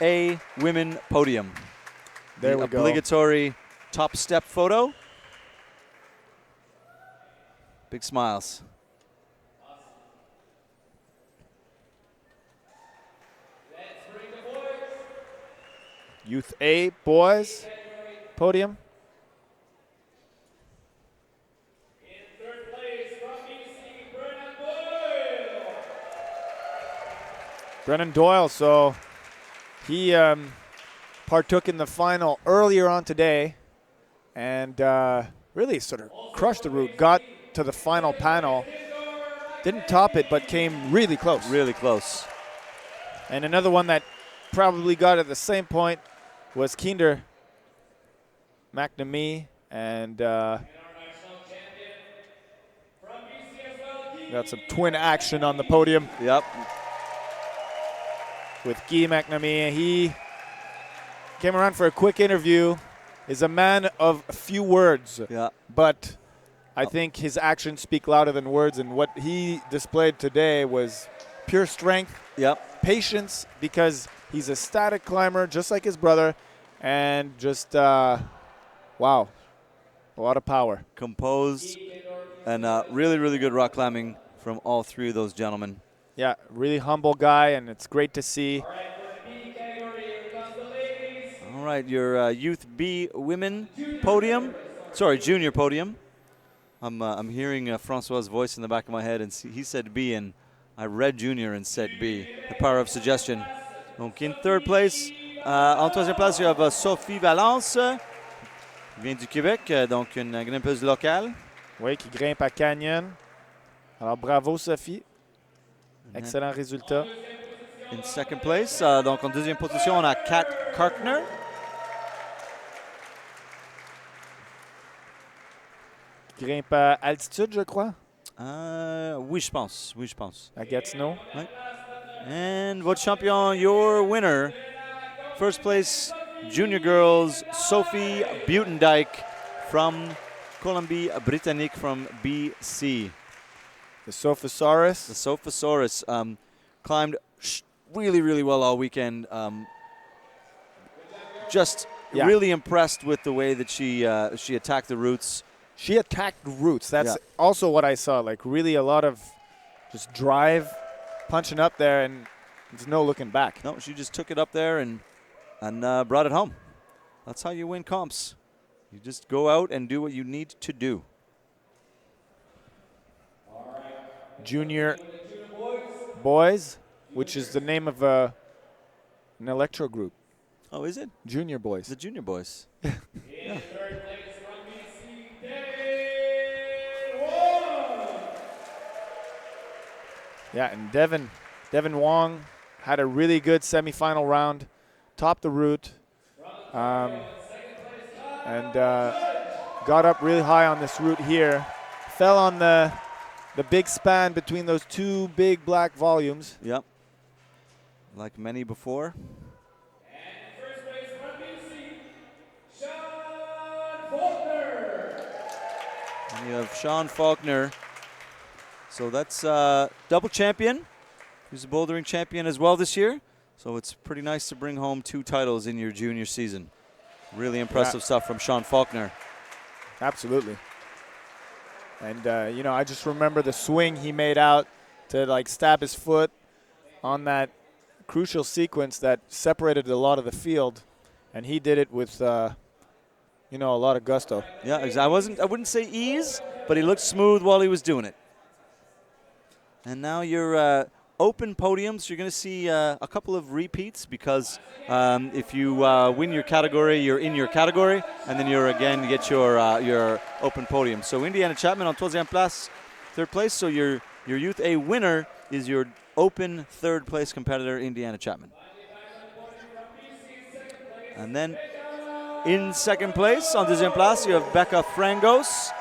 A women podium. There the we go. obligatory top step photo. Big smiles. Youth A boys podium. Brennan Doyle, so he partook in the final earlier on today and really sort of crushed the route, got to the final panel, didn't top it, but came really close. Really close. And another one that probably got at the same point was Kinder McNamee, and got some twin action on the podium. Yep. With Guy McNamee. He came around for a quick interview, is a man of few words, Yeah. but I think his actions speak louder than words, and what he displayed today was pure strength, Yep. patience, because he's a static climber just like his brother, and just, wow, a lot of power. Composed and really, really good rock climbing from all three of those gentlemen. Yeah, really humble guy, and it's great to see. All right, your Youth B women podium. Sorry, junior podium. I'm hearing Francois's voice in the back of my head, and he said B, and I read junior and said B. The power of suggestion. Donc in third place, en troisième place, il y a Sophie Valence, qui vient du Québec, donc une grimpeuse locale. Oui, qui grimpe à Canyon. Alors bravo Sophie. Excellent résultat. In second place, donc en deuxième position, on a Kat Karkner. Grimpe à altitude, je crois, Oui, je pense. Oui, je pense. à Gatineau. And votre champion, your winner, first place, junior girls, Sophie Buitendijk from Colombie-Britannique from BC. The Sophosaurus. The Sophosaurus climbed really, really well all weekend. Just Yeah. really impressed with the way that she attacked the routes. She attacked roots. That's Yeah. also what I saw. Like really a lot of just drive, punching up there, and there's no looking back. No, she just took it up there and brought it home. That's how you win comps. You just go out and do what you need to do. Junior Boys, which is the name of an electro group. Oh, is it? Junior Boys. The junior boys. Yeah, and Devin Wong had a really good semifinal round, topped the route, and got up really high on this route here. Fell on the big span between those two big black volumes. Yep. Like many before. And you have Sean Faulkner. So that's double champion. He's a bouldering champion as well this year. So it's pretty nice to bring home 2 titles in your junior season. Really impressive stuff from Sean Faulkner. Absolutely. And, I just remember the swing he made out to, stab his foot on that crucial sequence that separated a lot of the field. And he did it with, a lot of gusto. Yeah, exactly. I wouldn't say ease, but he looked smooth while he was doing it. And now your open podiums, you're going to see a couple of repeats because if you win your category, you're in your category, and then you're again get your open podium. So Indiana Chapman on troisième place, third place. So your Youth A winner is your open third place competitor, Indiana Chapman. And then in second place, on deuxième place, you have Becca Frangos.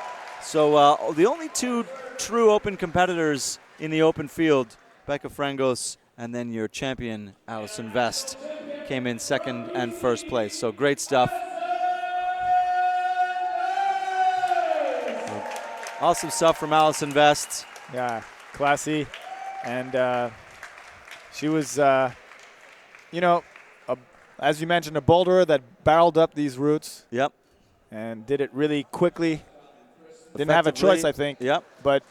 So the only two true open competitors in the open field, Becca Frangos and then your champion, Allison Vest, came in second and first place. So great stuff. Awesome stuff from Allison Vest. Yeah, classy. And she was, you know, as you mentioned, a boulderer that barreled up these routes. Yep. And did it really quickly. Didn't have a choice, I think. Yep. But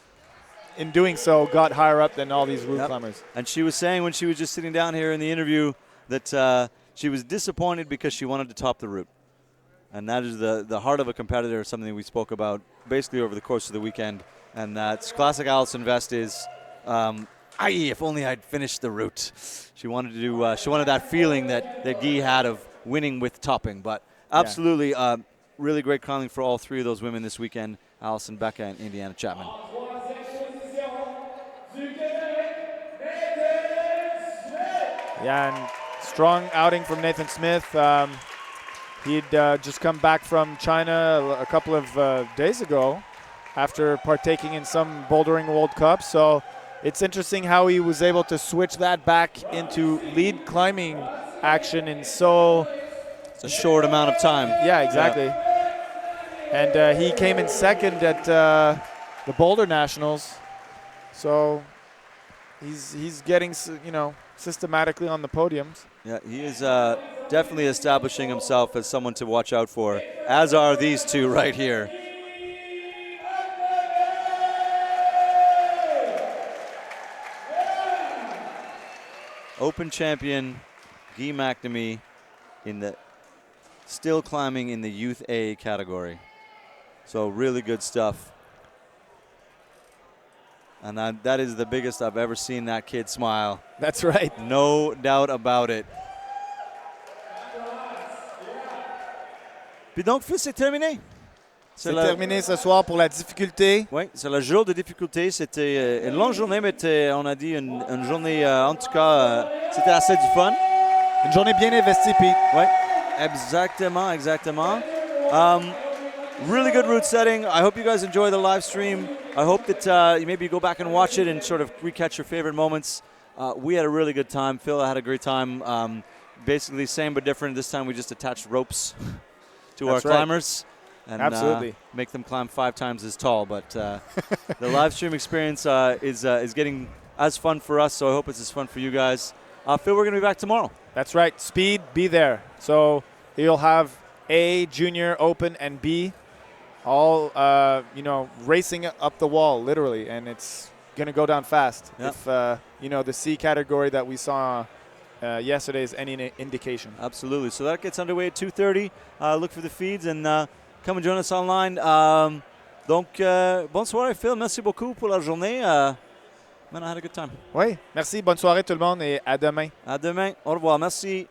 in doing so, got higher up than all these route climbers. And she was saying when she was just sitting down here in the interview that she was disappointed because she wanted to top the route. And that is the heart of a competitor, something we spoke about basically over the course of the weekend. And that's classic Allison Vest is, if only I'd finished the route. She wanted to do. She wanted that feeling that Guy had of winning with topping. But absolutely, really great climbing for all three of those women this weekend: Allison, Becca, and Indiana Chapman. Yeah, and strong outing from Nathan Smith. He'd just come back from China a couple of days ago after partaking in some bouldering World Cup. So it's interesting how he was able to switch that back into lead climbing action in so a short amount of time. Yeah, exactly. Yeah. And he came in second at the Boulder Nationals. So he's getting, systematically on the podiums. Yeah, he is definitely establishing himself as someone to watch out for, as are these two right here. Open champion Guy McNamee still climbing in the Youth A category. So really good stuff. And that is the biggest I've ever seen that kid smile. That's right. No doubt about it. Puis donc, c'est terminé. C'est terminé ce soir pour la difficulté. Oui, c'est le jour de difficulté. C'était une longue journée, mais on a dit une journée, en tout cas, c'était assez du fun. Une journée bien investie, Pete. Oui, exactement. Really good route setting. I hope you guys enjoy the live stream. I hope that you maybe go back and watch it and sort of recatch your favorite moments. We had a really good time. Phil had a great time. Basically same but different. This time we just attached ropes to our climbers. And absolutely make them climb 5 times as tall. But the live stream experience is getting as fun for us, so I hope it's as fun for you guys. Phil, we're going to be back tomorrow. That's right. Speed, be there. So you'll have A, Junior, Open, and B all, racing up the wall, literally. And it's going to go down fast. Yep. If, the C category that we saw yesterday is any indication. Absolutely. So that gets underway at 2:30. Look for the feeds and come and join us online. Donc, bonne soirée, Phil. Merci beaucoup pour la journée. Man, I had a good time. Oui, merci. Bonne soirée tout le monde et à demain. À demain. Au revoir. Merci.